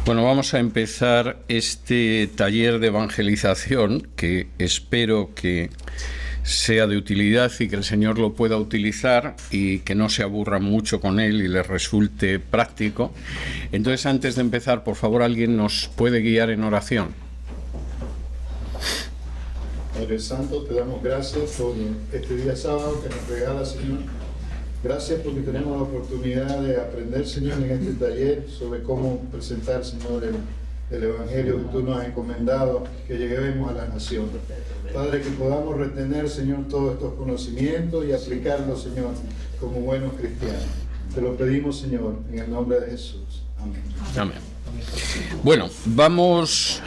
Bueno, vamos a empezar este taller de evangelización que espero que sea de utilidad y que el Señor lo pueda utilizar y que no se aburran mucho con él y les resulte práctico. Entonces, antes de empezar, por favor, ¿alguien nos puede guiar en oración? Padre Santo, te damos gracias por este día sábado que nos regala, Señor. Gracias porque tenemos la oportunidad de aprender, Señor, en este taller sobre cómo presentar, Señor, el Evangelio que tú nos has encomendado, que lleguemos a la nación. Padre, que podamos retener, Señor, todos estos conocimientos y aplicarlos, Señor, como buenos cristianos. Te lo pedimos, Señor, en el nombre de Jesús. Amén. Amén. Bueno, vamos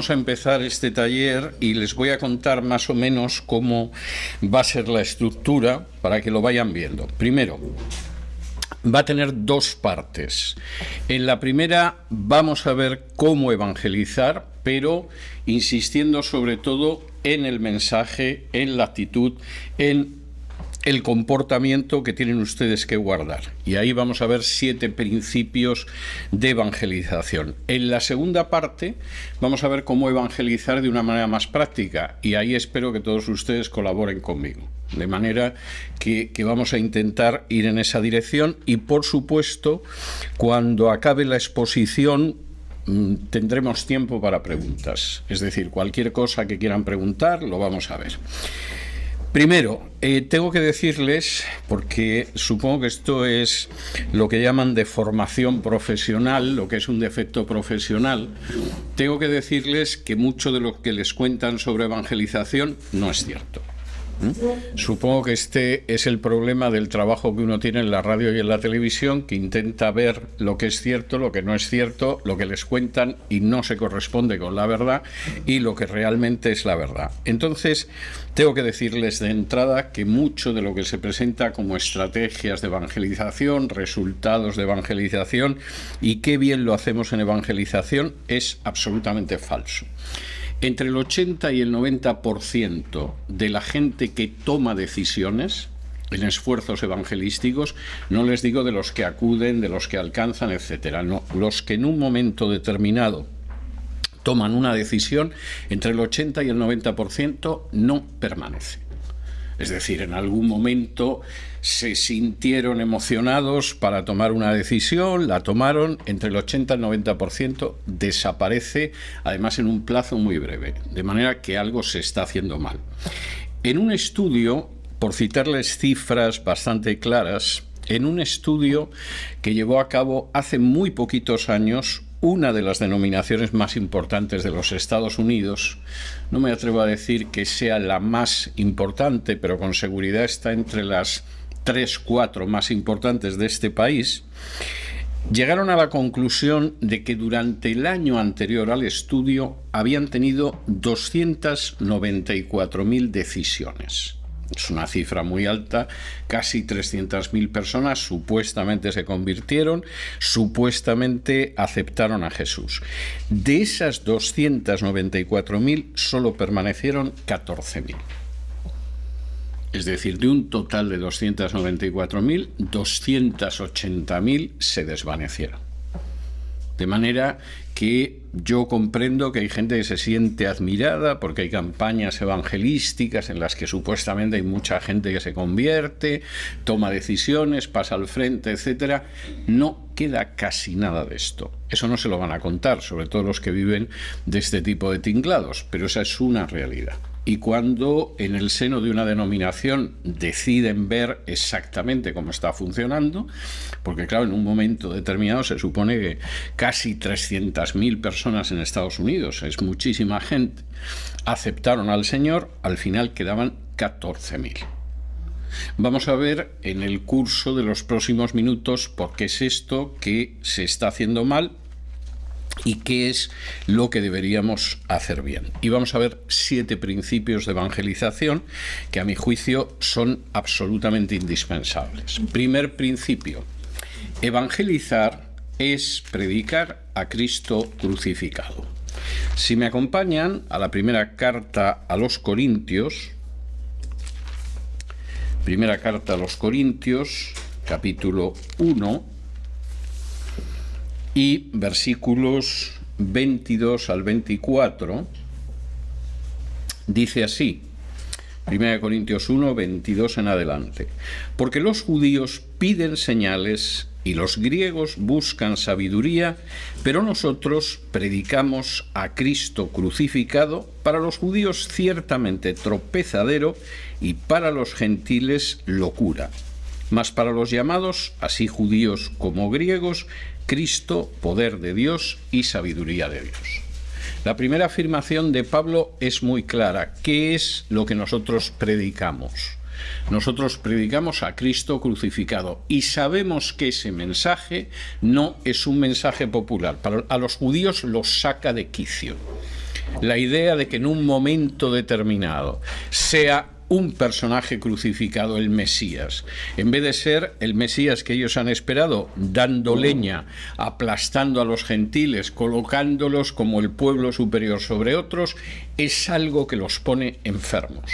a empezar este taller y les voy a contar más o menos cómo va a ser la estructura para que lo vayan viendo. Primero, va a tener dos partes. En la primera vamos a ver cómo evangelizar, pero insistiendo sobre todo en el mensaje, en la actitud, en el comportamiento que tienen ustedes que guardar. Y ahí vamos a ver 7 principios de evangelización. En la segunda parte vamos a ver cómo evangelizar de una manera más práctica, y ahí espero que todos ustedes colaboren conmigo. De manera que vamos a intentar ir en esa dirección y, por supuesto, cuando acabe la exposición tendremos tiempo para preguntas. Es decir, cualquier cosa que quieran preguntar lo vamos a ver. Primero, tengo que decirles, porque supongo que esto es lo que llaman de formación profesional, lo que es un defecto profesional, tengo que decirles que mucho de lo que les cuentan sobre evangelización no es cierto. Supongo que este es el problema del trabajo que uno tiene en la radio y en la televisión, que intenta ver lo que es cierto, lo que no es cierto, lo que les cuentan y no se corresponde con la verdad, y lo que realmente es la verdad. Entonces, tengo que decirles de entrada que mucho de lo que se presenta como estrategias de evangelización, resultados de evangelización y qué bien lo hacemos en evangelización es absolutamente falso. Entre el 80 y el 90% de la gente que toma decisiones en esfuerzos evangelísticos, no les digo de los que acuden, de los que alcanzan, etcétera, no, los que en un momento determinado toman una decisión, entre el 80 y el 90% no permanece. Es decir, en algún momento se sintieron emocionados para tomar una decisión, la tomaron, entre el 80 y el 90% desaparece, además en un plazo muy breve, de manera que algo se está haciendo mal. En un estudio, por citarles cifras bastante claras, en un estudio que llevó a cabo hace muy poquitos años una de las denominaciones más importantes de los Estados Unidos, no me atrevo a decir que sea la más importante, pero con seguridad está entre las 3-4 más importantes de este país, llegaron a la conclusión de que durante el año anterior al estudio habían tenido 294.000 decisiones. Es una cifra muy alta, casi 300.000 personas supuestamente se convirtieron, supuestamente aceptaron a Jesús. De esas 294.000 solo permanecieron 14.000. Es decir, de un total de 294.000, 280.000 se desvanecieron. De manera que yo comprendo que hay gente que se siente admirada porque hay campañas evangelísticas en las que supuestamente hay mucha gente que se convierte, toma decisiones, pasa al frente, etcétera. No queda casi nada de esto. Eso no se lo van a contar, sobre todo los que viven de este tipo de tinglados, pero esa es una realidad. Y cuando en el seno de una denominación deciden ver exactamente cómo está funcionando, porque claro, en un momento determinado se supone que casi 300.000 personas en Estados Unidos, es muchísima gente, aceptaron al Señor, al final quedaban 14.000. Vamos a ver en el curso de los próximos minutos por qué es esto que se está haciendo mal y qué es lo que deberíamos hacer bien. Y vamos a ver 7 principios de evangelización que a mi juicio son absolutamente indispensables. Primer principio: evangelizar es predicar a Cristo crucificado. Si me acompañan a la primera carta a los Corintios, capítulo 1, y versículos 22 al 24, dice así, 1 Corintios 1, 22 en adelante: porque los judíos piden señales y los griegos buscan sabiduría, pero nosotros predicamos a Cristo crucificado, para los judíos ciertamente tropezadero y para los gentiles locura. Mas para los llamados, así judíos como griegos, Cristo, poder de Dios y sabiduría de Dios. La primera afirmación de Pablo es muy clara. ¿Qué es lo que nosotros predicamos? Nosotros predicamos a Cristo crucificado y sabemos que ese mensaje no es un mensaje popular. A los judíos los saca de quicio. La idea de que en un momento determinado sea un personaje crucificado, el Mesías, en vez de ser el Mesías que ellos han esperado, dando leña, aplastando a los gentiles, colocándolos como el pueblo superior sobre otros, es algo que los pone enfermos.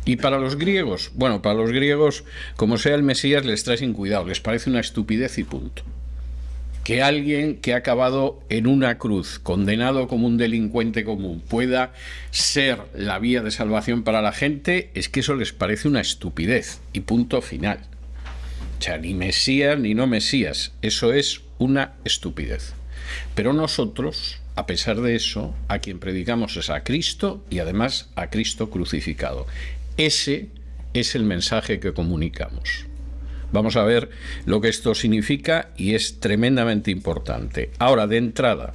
Y para los griegos, bueno, para los griegos, como sea el Mesías, les trae sin cuidado, les parece una estupidez y punto. Que alguien que ha acabado en una cruz, condenado como un delincuente común, pueda ser la vía de salvación para la gente, es que eso les parece una estupidez y punto final. O sea, ni Mesías ni no Mesías, eso es una estupidez. Pero nosotros, a pesar de eso, a quien predicamos es a Cristo y además a Cristo crucificado. Ese es el mensaje que comunicamos. Vamos a ver lo que esto significa y es tremendamente importante. Ahora, de entrada,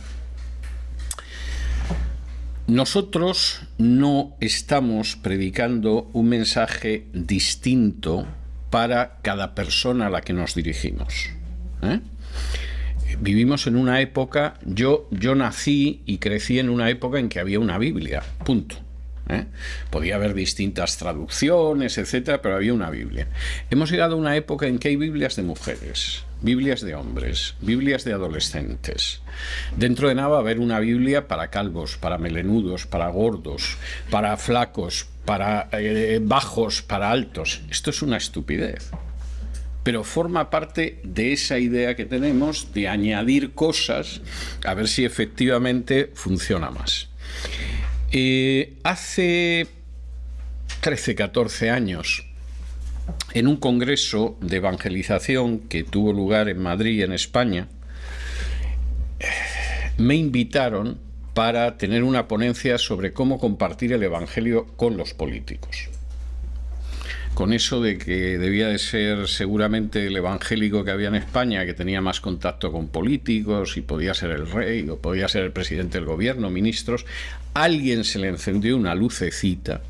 nosotros no estamos predicando un mensaje distinto para cada persona a la que nos dirigimos. Vivimos en una época, yo nací y crecí en una época en que había una Biblia, punto. Podía haber distintas traducciones, etcétera, pero había una Biblia. Hemos llegado a una época en que hay Biblias de mujeres, Biblias de hombres, Biblias de adolescentes. Dentro de nada va a haber una Biblia para calvos, para melenudos, para gordos, para flacos, para bajos, para altos. Esto es una estupidez. Pero forma parte de esa idea que tenemos de añadir cosas a ver si efectivamente funciona más. Hace 13, 14 años, en un congreso de evangelización que tuvo lugar en Madrid, en España, me invitaron para tener una ponencia sobre cómo compartir el evangelio con los políticos. Con eso de que debía de ser seguramente el evangélico que había en España, que tenía más contacto con políticos y podía ser el rey o podía ser el presidente del gobierno, ministros, alguien se le encendió una lucecita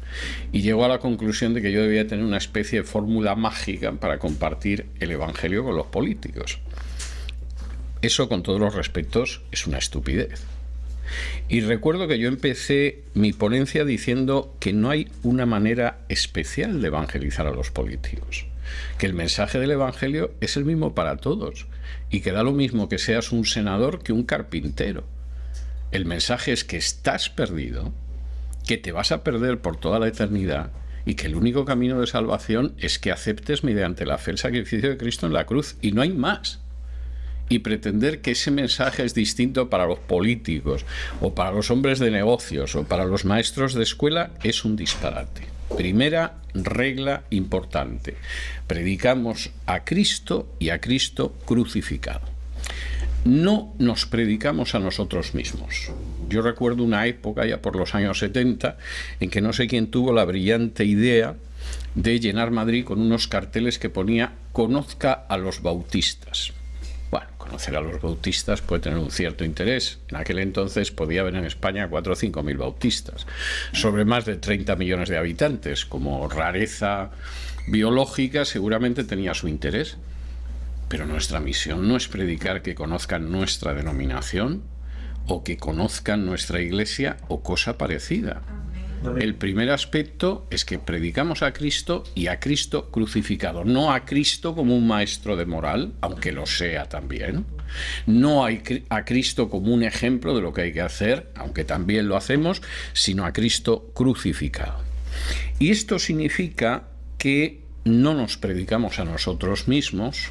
y llegó a la conclusión de que yo debía tener una especie de fórmula mágica para compartir el evangelio con los políticos. Eso, con todos los respetos, es una estupidez. Y recuerdo que yo empecé mi ponencia diciendo que no hay una manera especial de evangelizar a los políticos, que el mensaje del evangelio es el mismo para todos y que da lo mismo que seas un senador que un carpintero. El mensaje es que estás perdido, que te vas a perder por toda la eternidad y que el único camino de salvación es que aceptes mediante la fe el sacrificio de Cristo en la cruz y no hay más. Y pretender que ese mensaje es distinto para los políticos o para los hombres de negocios o para los maestros de escuela es un disparate. Primera regla importante: predicamos a Cristo y a Cristo crucificado. No nos predicamos a nosotros mismos. Yo recuerdo una época, ya por los años 70, en que no sé quién tuvo la brillante idea de llenar Madrid con unos carteles que ponía "Conozca a los bautistas". Bueno, conocer a los bautistas puede tener un cierto interés. En aquel entonces podía haber en España 4 o 5 mil bautistas, sobre más de 30 millones de habitantes. Como rareza biológica seguramente tenía su interés. Pero nuestra misión no es predicar que conozcan nuestra denominación o que conozcan nuestra iglesia o cosa parecida. El primer aspecto es que predicamos a Cristo y a Cristo crucificado, no a Cristo como un maestro de moral, aunque lo sea también, no a Cristo como un ejemplo de lo que hay que hacer, aunque también lo hacemos, sino a Cristo crucificado. Y esto significa que no nos predicamos a nosotros mismos,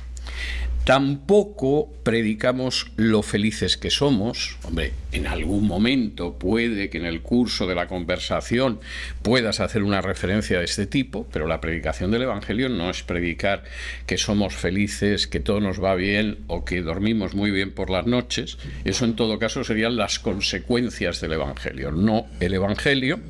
Tampoco predicamos lo felices que somos. Hombre, en algún momento puede que en el curso de la conversación puedas hacer una referencia de este tipo, pero la predicación del Evangelio no es predicar que somos felices, que todo nos va bien o que dormimos muy bien por las noches. Eso en todo caso serían las consecuencias del Evangelio, no el Evangelio.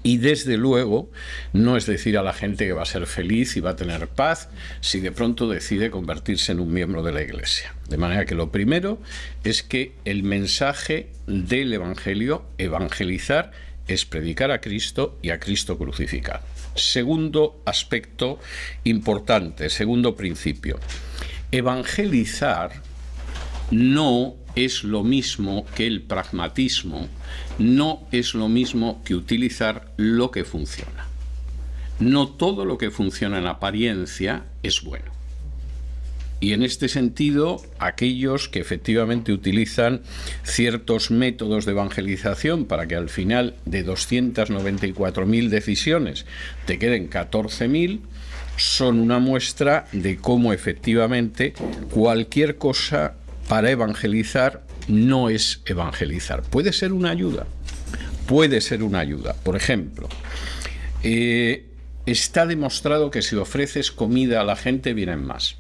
Y desde luego no es decir a la gente que va a ser feliz y va a tener paz si de pronto decide convertirse en un miembro de la Iglesia. De manera que lo primero es que el mensaje del Evangelio, evangelizar, es predicar a Cristo y a Cristo crucificado. Segundo aspecto importante, segundo principio. Evangelizar no es lo mismo que el pragmatismo, no es lo mismo que utilizar lo que funciona. No todo lo que funciona en apariencia es bueno. Y en este sentido, aquellos que efectivamente utilizan ciertos métodos de evangelización para que al final de 294.000 decisiones te queden 14.000, son una muestra de cómo efectivamente cualquier cosa para evangelizar no es evangelizar. Puede ser una ayuda. Puede ser una ayuda. Por ejemplo, está demostrado que si ofreces comida a la gente vienen más.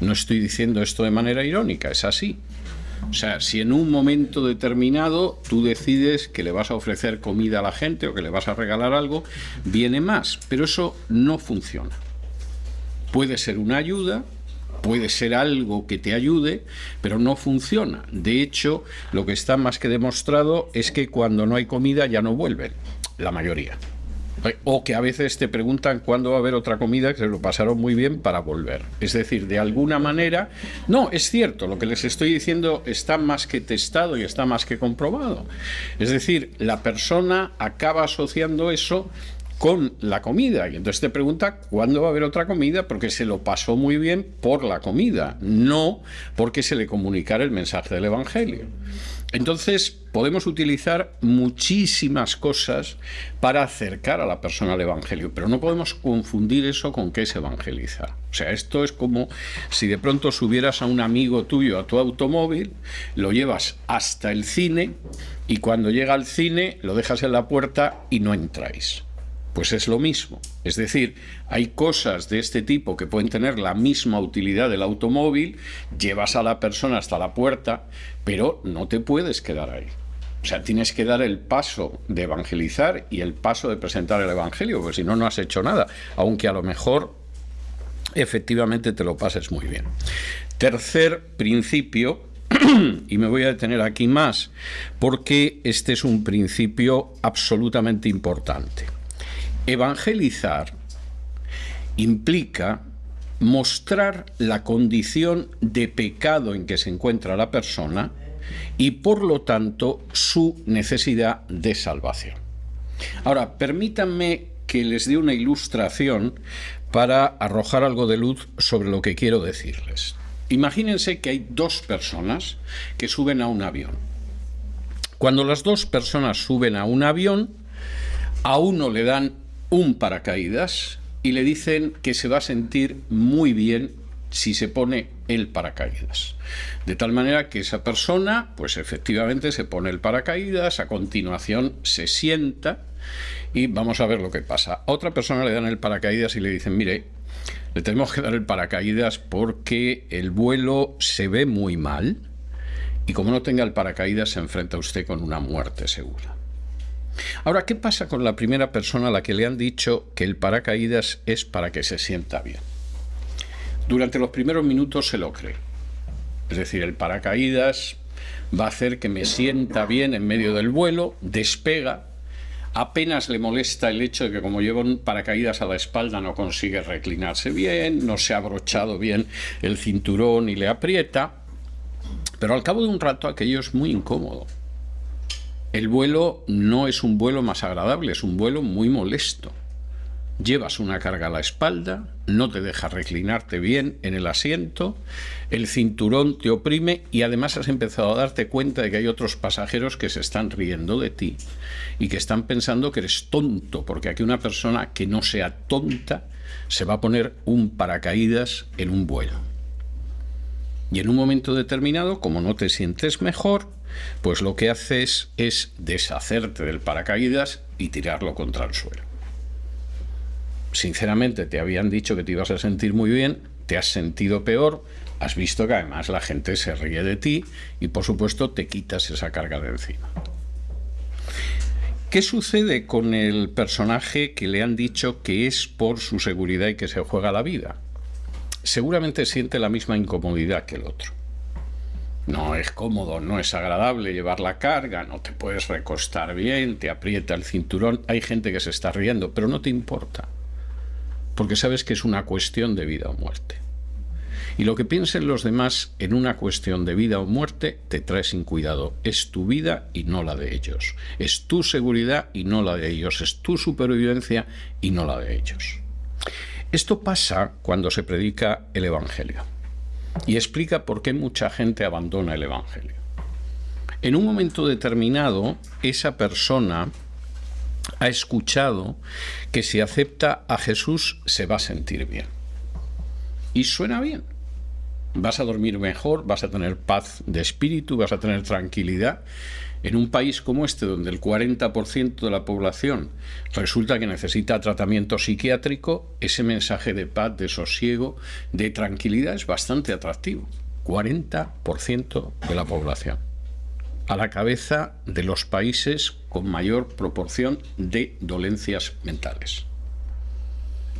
No estoy diciendo esto de manera irónica, es así. O sea, si en un momento determinado tú decides que le vas a ofrecer comida a la gente o que le vas a regalar algo, viene más. Pero eso no funciona. Puede ser una ayuda, puede ser algo que te ayude, pero no funciona. De hecho, lo que está más que demostrado es que cuando no hay comida ya no vuelven, la mayoría. O que a veces te preguntan cuándo va a haber otra comida, que se lo pasaron muy bien para volver. Es decir, de alguna manera, no, es cierto, lo que les estoy diciendo está más que testado y está más que comprobado. Es decir, la persona acaba asociando eso con la comida, y entonces te pregunta cuándo va a haber otra comida, porque se lo pasó muy bien por la comida, no porque se le comunicara el mensaje del Evangelio. Entonces podemos utilizar muchísimas cosas para acercar a la persona al Evangelio, pero no podemos confundir eso con qué es evangelizar. O sea, esto es como si de pronto subieras a un amigo tuyo a tu automóvil, lo llevas hasta el cine y cuando llega al cine lo dejas en la puerta y no entráis. Pues es lo mismo. Es decir, hay cosas de este tipo que pueden tener la misma utilidad del automóvil, llevas a la persona hasta la puerta, pero no te puedes quedar ahí. O sea, tienes que dar el paso de evangelizar y el paso de presentar el Evangelio, porque si no, no has hecho nada, aunque a lo mejor efectivamente te lo pases muy bien. Tercer principio, y me voy a detener aquí más, porque este es un principio absolutamente importante. Evangelizar implica mostrar la condición de pecado en que se encuentra la persona y, por lo tanto, su necesidad de salvación. Ahora, permítanme que les dé una ilustración para arrojar algo de luz sobre lo que quiero decirles. Imagínense que hay dos personas que suben a un avión. Cuando las dos personas suben a un avión, a uno le dan un paracaídas y le dicen que se va a sentir muy bien si se pone el paracaídas. De tal manera que esa persona, pues efectivamente se pone el paracaídas, a continuación se sienta y vamos a ver lo que pasa. A otra persona le dan el paracaídas y le dicen, mire, le tenemos que dar el paracaídas porque el vuelo se ve muy mal y como no tenga el paracaídas se enfrenta usted con una muerte segura. Ahora, ¿qué pasa con la primera persona a la que le han dicho que el paracaídas es para que se sienta bien? Durante los primeros minutos se lo cree. Es decir, el paracaídas va a hacer que me sienta bien en medio del vuelo, despega, apenas le molesta el hecho de que como lleva un paracaídas a la espalda no consigue reclinarse bien, no se ha abrochado bien el cinturón y le aprieta, pero al cabo de un rato aquello es muy incómodo. El vuelo no es un vuelo más agradable, es un vuelo muy molesto. Llevas una carga a la espalda, no te deja reclinarte bien en el asiento, el cinturón te oprime y además has empezado a darte cuenta de que hay otros pasajeros que se están riendo de ti y que están pensando que eres tonto, porque aquí una persona que no sea tonta se va a poner un paracaídas en un vuelo. Y en un momento determinado, como no te sientes mejor, pues lo que haces es deshacerte del paracaídas y tirarlo contra el suelo. Sinceramente, te habían dicho que te ibas a sentir muy bien, te has sentido peor, has visto que además la gente se ríe de ti y, por supuesto, te quitas esa carga de encima. ¿Qué sucede con el personaje que le han dicho que es por su seguridad y que se juega la vida? Seguramente siente la misma incomodidad que el otro. No es cómodo, no es agradable llevar la carga, no te puedes recostar bien, te aprieta el cinturón. Hay gente que se está riendo, pero no te importa, porque sabes que es una cuestión de vida o muerte. Y lo que piensen los demás en una cuestión de vida o muerte te trae sin cuidado. Es tu vida y no la de ellos. Es tu seguridad y no la de ellos. Es tu supervivencia y no la de ellos. Esto pasa cuando se predica el Evangelio y explica por qué mucha gente abandona el Evangelio. En un momento determinado, esa persona ha escuchado que si acepta a Jesús se va a sentir bien. Y suena bien. Vas a dormir mejor, vas a tener paz de espíritu, vas a tener tranquilidad. En un país como este, donde el 40% de la población resulta que necesita tratamiento psiquiátrico, ese mensaje de paz, de sosiego, de tranquilidad es bastante atractivo. 40% de la población, a la cabeza de los países con mayor proporción de dolencias mentales.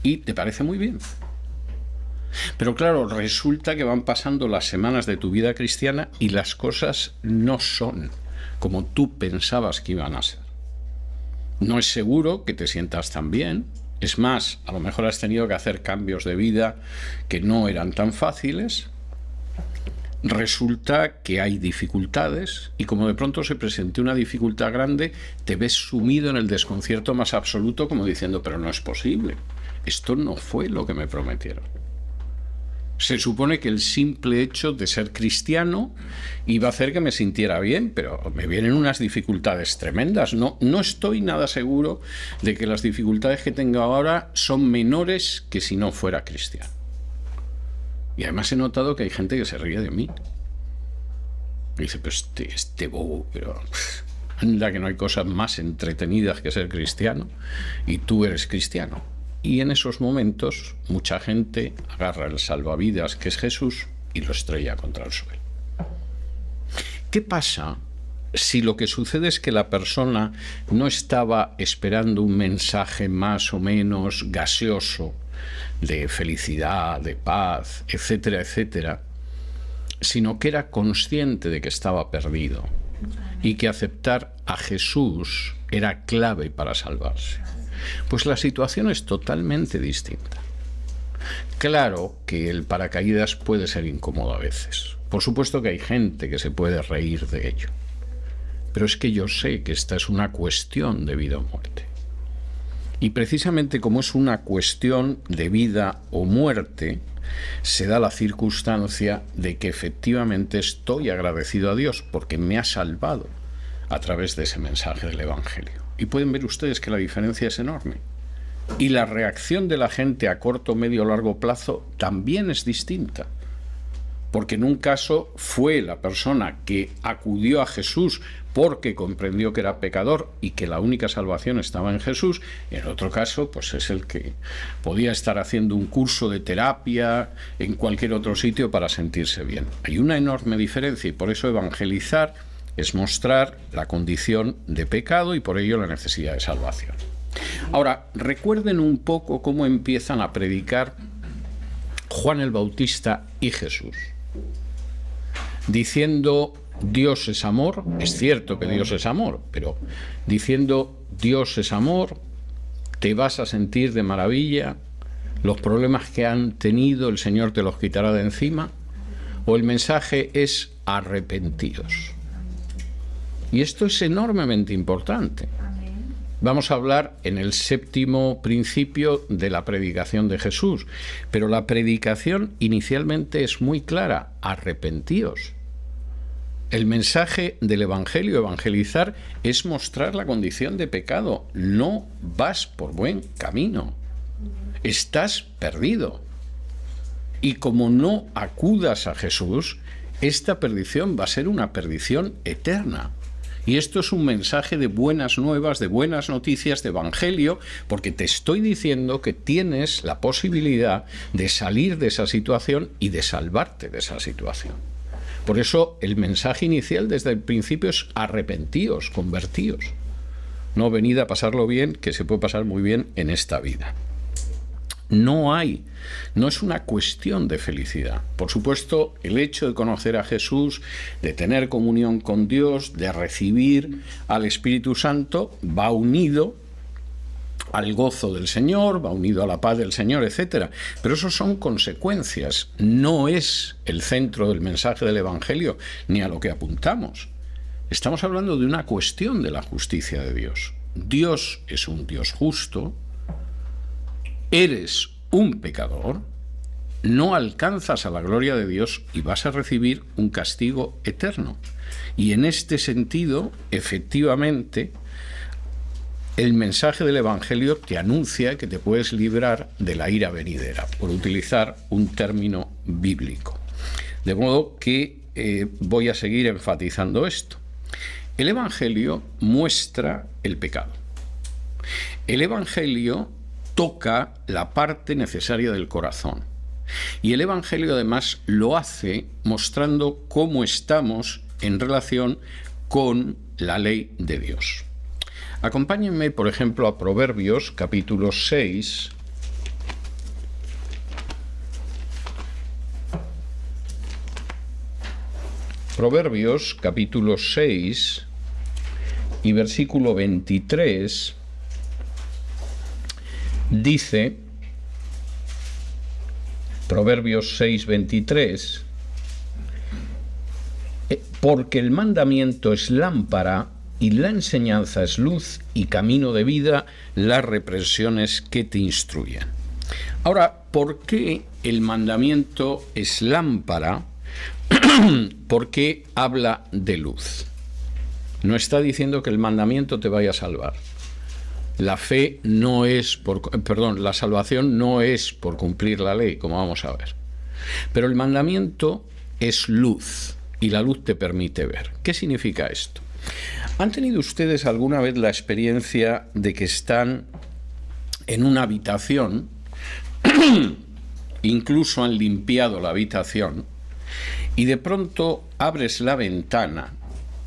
Y te parece muy bien. Pero claro, resulta que van pasando las semanas de tu vida cristiana y las cosas no son como tú pensabas que iban a ser. No es seguro que te sientas tan bien. Es más, a lo mejor has tenido que hacer cambios de vida que no eran tan fáciles. Resulta que hay dificultades y como de pronto se presente una dificultad grande, te ves sumido en el desconcierto más absoluto, como diciendo, pero no es posible. Esto no fue lo que me prometieron. Se supone que el simple hecho de ser cristiano iba a hacer que me sintiera bien, pero me vienen unas dificultades tremendas. No estoy nada seguro de que las dificultades que tengo ahora son menores que si no fuera cristiano. Y además he notado que hay gente que se ríe de mí. Y dice, pues este bobo, pero anda que no hay cosas más entretenidas que ser cristiano, y tú eres cristiano. Y en esos momentos mucha gente agarra el salvavidas que es Jesús y lo estrella contra el suelo. ¿Qué pasa si lo que sucede es que la persona no estaba esperando un mensaje más o menos gaseoso de felicidad, de paz, etcétera, etcétera, sino que era consciente de que estaba perdido y que aceptar a Jesús era clave para salvarse? Pues la situación es totalmente distinta. Claro que el paracaídas puede ser incómodo a veces. Por supuesto que hay gente que se puede reír de ello. Pero es que yo sé que esta es una cuestión de vida o muerte. Y precisamente como es una cuestión de vida o muerte, se da la circunstancia de que efectivamente estoy agradecido a Dios porque me ha salvado a través de ese mensaje del Evangelio. Y pueden ver ustedes que la diferencia es enorme. Y la reacción de la gente a corto, medio o largo plazo también es distinta. Porque en un caso fue la persona que acudió a Jesús porque comprendió que era pecador y que la única salvación estaba en Jesús. Y en otro caso, pues es el que podía estar haciendo un curso de terapia en cualquier otro sitio para sentirse bien. Hay una enorme diferencia y por eso evangelizar es mostrar la condición de pecado y por ello la necesidad de salvación. Ahora, recuerden un poco cómo empiezan a predicar Juan el Bautista y Jesús, diciendo Dios es amor. Es cierto que Dios es amor, pero diciendo Dios es amor, te vas a sentir de maravilla, los problemas que han tenido el Señor te los quitará de encima, o el mensaje es arrepentíos. Y esto es enormemente importante. Vamos a hablar en el séptimo principio de la predicación de Jesús, pero la predicación inicialmente es muy clara: arrepentíos. El mensaje del Evangelio, evangelizar, es mostrar la condición de pecado. No vas por buen camino. Estás perdido. Y como no acudas a Jesús, esta perdición va a ser una perdición eterna. Y esto es un mensaje de buenas nuevas, de buenas noticias, de evangelio, porque te estoy diciendo que tienes la posibilidad de salir de esa situación y de salvarte de esa situación. Por eso el mensaje inicial desde el principio es arrepentíos, convertíos. No venid a pasarlo bien, que se puede pasar muy bien en esta vida. No es una cuestión de felicidad. Por supuesto, el hecho de conocer a Jesús, de tener comunión con Dios, de recibir al Espíritu Santo, va unido al gozo del Señor, va unido a la paz del Señor, etc. Pero eso son consecuencias. No es el centro del mensaje del Evangelio, ni a lo que apuntamos. Estamos hablando de una cuestión de la justicia de Dios. Dios es un Dios justo. Eres un pecador, no alcanzas a la gloria de Dios y vas a recibir un castigo eterno. Y en este sentido, efectivamente, el mensaje del Evangelio te anuncia que te puedes librar de la ira venidera, por utilizar un término bíblico. De modo que voy a seguir enfatizando esto. El Evangelio muestra el pecado. El Evangelio toca la parte necesaria del corazón. Y el Evangelio además lo hace mostrando cómo estamos en relación con la ley de Dios. Acompáñenme, por ejemplo, a Proverbios, capítulo 6. Proverbios, capítulo 6 y versículo 23. Dice, Proverbios 6:23, porque el mandamiento es lámpara y la enseñanza es luz y camino de vida, las reprensiones que te instruyen. Ahora, ¿por qué el mandamiento es lámpara? ¿Por qué habla de luz? No está diciendo que el mandamiento te vaya a salvar. La salvación no es por cumplir la ley, como vamos a ver. Pero el mandamiento es luz y la luz te permite ver. ¿Qué significa esto? ¿Han tenido ustedes alguna vez la experiencia de que están en una habitación, incluso han limpiado la habitación, y de pronto abres la ventana,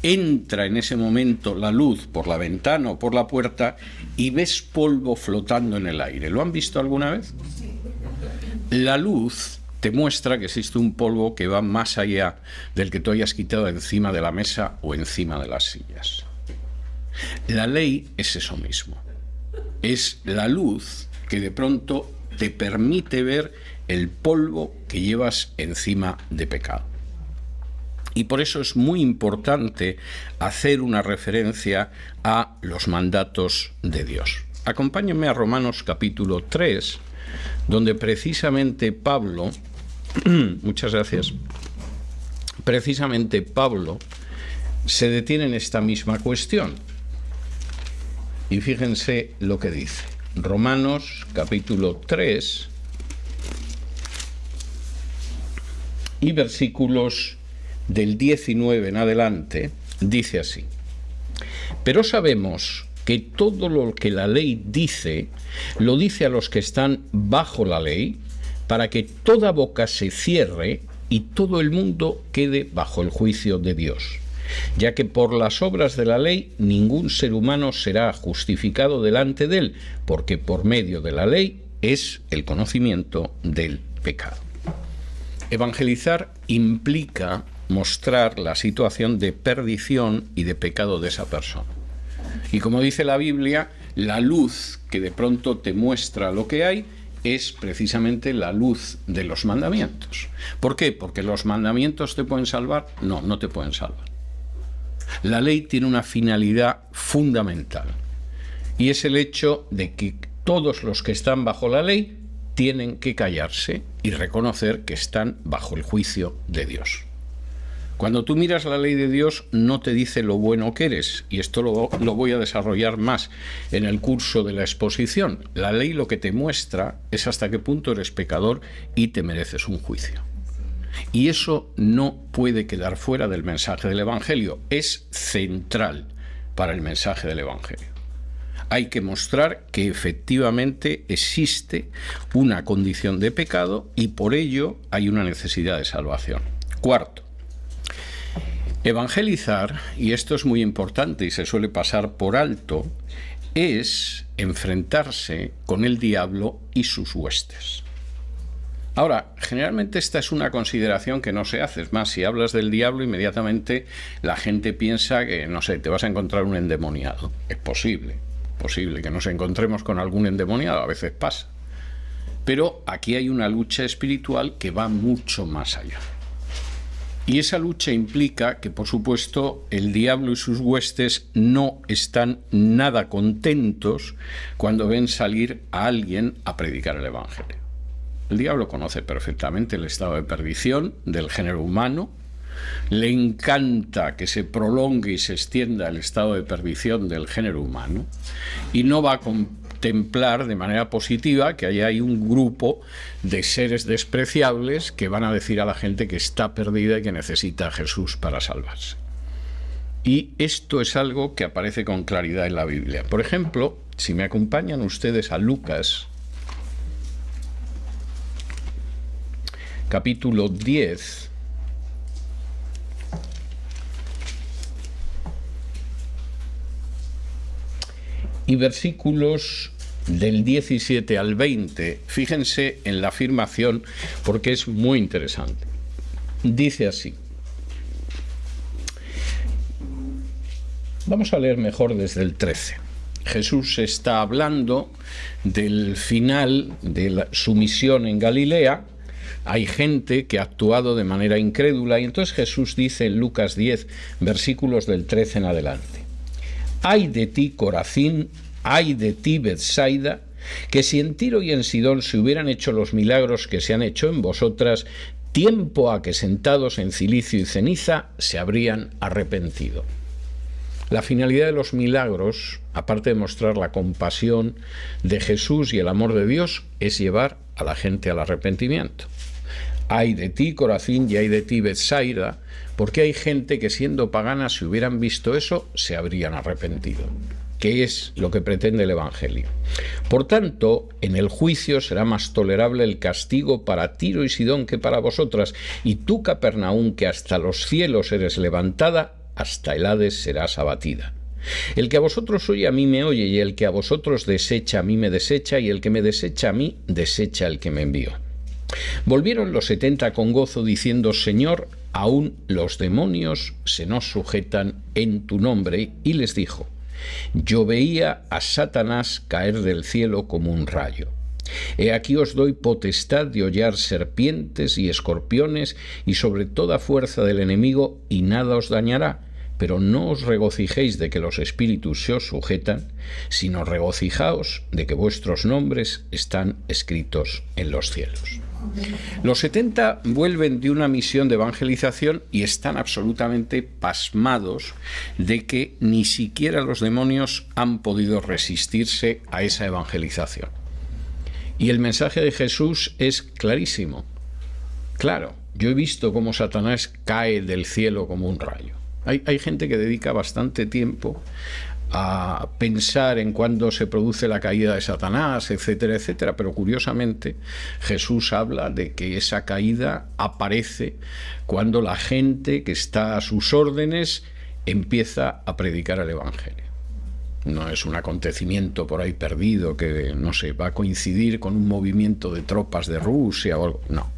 entra en ese momento la luz por la ventana o por la puerta y ves polvo flotando en el aire? ¿Lo han visto alguna vez? La luz te muestra que existe un polvo que va más allá del que tú hayas quitado encima de la mesa o encima de las sillas. La ley es eso mismo. Es la luz que de pronto te permite ver el polvo que llevas encima de pecado. Y por eso es muy importante hacer una referencia a los mandatos de Dios. Acompáñenme a Romanos capítulo 3, donde precisamente Pablo, muchas gracias, precisamente Pablo se detiene en esta misma cuestión. Y fíjense lo que dice. Romanos capítulo 3 y versículos del 19 en adelante, dice así: pero sabemos que todo lo que la ley dice, lo dice a los que están bajo la ley, para que toda boca se cierre y todo el mundo quede bajo el juicio de Dios, ya que por las obras de la ley ningún ser humano será justificado delante de él, porque por medio de la ley es el conocimiento del pecado. Evangelizar implica mostrar la situación de perdición y de pecado de esa persona. Y como dice la Biblia, la luz que de pronto te muestra lo que hay es precisamente la luz de los mandamientos. ¿Por qué? ¿Porque los mandamientos te pueden salvar? No, no te pueden salvar. La ley tiene una finalidad fundamental, y es el hecho de que todos los que están bajo la ley tienen que callarse y reconocer que están bajo el juicio de Dios. Cuando tú miras la ley de Dios, no te dice lo bueno que eres, y esto lo voy a desarrollar más en el curso de la exposición. La ley lo que te muestra es hasta qué punto eres pecador y te mereces un juicio. Y eso no puede quedar fuera del mensaje del Evangelio, es central para el mensaje del Evangelio. Hay que mostrar que efectivamente existe una condición de pecado y por ello hay una necesidad de salvación. Cuarto, evangelizar, y esto es muy importante y se suele pasar por alto, es enfrentarse con el diablo y sus huestes. Ahora, generalmente esta es una consideración que no se hace. Es más, si hablas del diablo, inmediatamente la gente piensa que, no sé, te vas a encontrar un endemoniado. Es posible que nos encontremos con algún endemoniado, a veces pasa. Pero aquí hay una lucha espiritual que va mucho más allá. Y esa lucha implica que, por supuesto, el diablo y sus huestes no están nada contentos cuando ven salir a alguien a predicar el Evangelio. El diablo conoce perfectamente el estado de perdición del género humano, le encanta que se prolongue y se extienda el estado de perdición del género humano y no va a contemplar de manera positiva que haya ahí un grupo de seres despreciables que van a decir a la gente que está perdida y que necesita a Jesús para salvarse. Y esto es algo que aparece con claridad en la Biblia. Por ejemplo, si me acompañan ustedes a Lucas, capítulo 10, y versículos del 17 al 20, fíjense en la afirmación porque es muy interesante. Dice así. Vamos a leer mejor desde el 13. Jesús está hablando del final de su misión en Galilea. Hay gente que ha actuado de manera incrédula y entonces Jesús dice en Lucas 10, versículos del 13 en adelante: «Ay de ti, Corazín, ay de ti, Betsaida, que si en Tiro y en Sidón se hubieran hecho los milagros que se han hecho en vosotras, tiempo a que sentados en cilicio y ceniza se habrían arrepentido». La finalidad de los milagros, aparte de mostrar la compasión de Jesús y el amor de Dios, es llevar a la gente al arrepentimiento. Ay de ti, Corazín, y ay de ti, Betsaida, porque hay gente que siendo pagana, si hubieran visto eso, se habrían arrepentido, que es lo que pretende el Evangelio. Por tanto, en el juicio será más tolerable el castigo para Tiro y Sidón que para vosotras, y tú, Capernaum, que hasta los cielos eres levantada, hasta el Hades serás abatida. El que a vosotros oye, a mí me oye, y el que a vosotros desecha, a mí me desecha, y el que me desecha a mí, desecha al que me envió. Volvieron los 70 con gozo, diciendo: Señor, aún los demonios se nos sujetan en tu nombre. Y les dijo: Yo veía a Satanás caer del cielo como un rayo. He aquí os doy potestad de hollar serpientes y escorpiones y sobre toda fuerza del enemigo, y nada os dañará. Pero no os regocijéis de que los espíritus se os sujetan, sino regocijaos de que vuestros nombres están escritos en los cielos. Los 70 vuelven de una misión de evangelización y están absolutamente pasmados de que ni siquiera los demonios han podido resistirse a esa evangelización. Y el mensaje de Jesús es clarísimo. Claro, yo he visto cómo Satanás cae del cielo como un rayo. Hay gente que dedica bastante tiempo a pensar en cuándo se produce la caída de Satanás, etcétera, etcétera, pero curiosamente Jesús habla de que esa caída aparece cuando la gente que está a sus órdenes empieza a predicar el Evangelio. No es un acontecimiento por ahí perdido que, no sé, va a coincidir con un movimiento de tropas de Rusia o algo. No.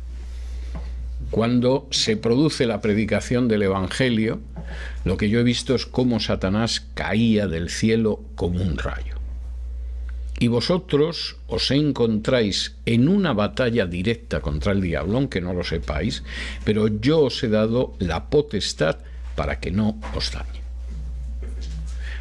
Cuando se produce la predicación del Evangelio, lo que yo he visto es cómo Satanás caía del cielo como un rayo. Y vosotros os encontráis en una batalla directa contra el diablo, aunque no lo sepáis, pero yo os he dado la potestad para que no os dañe.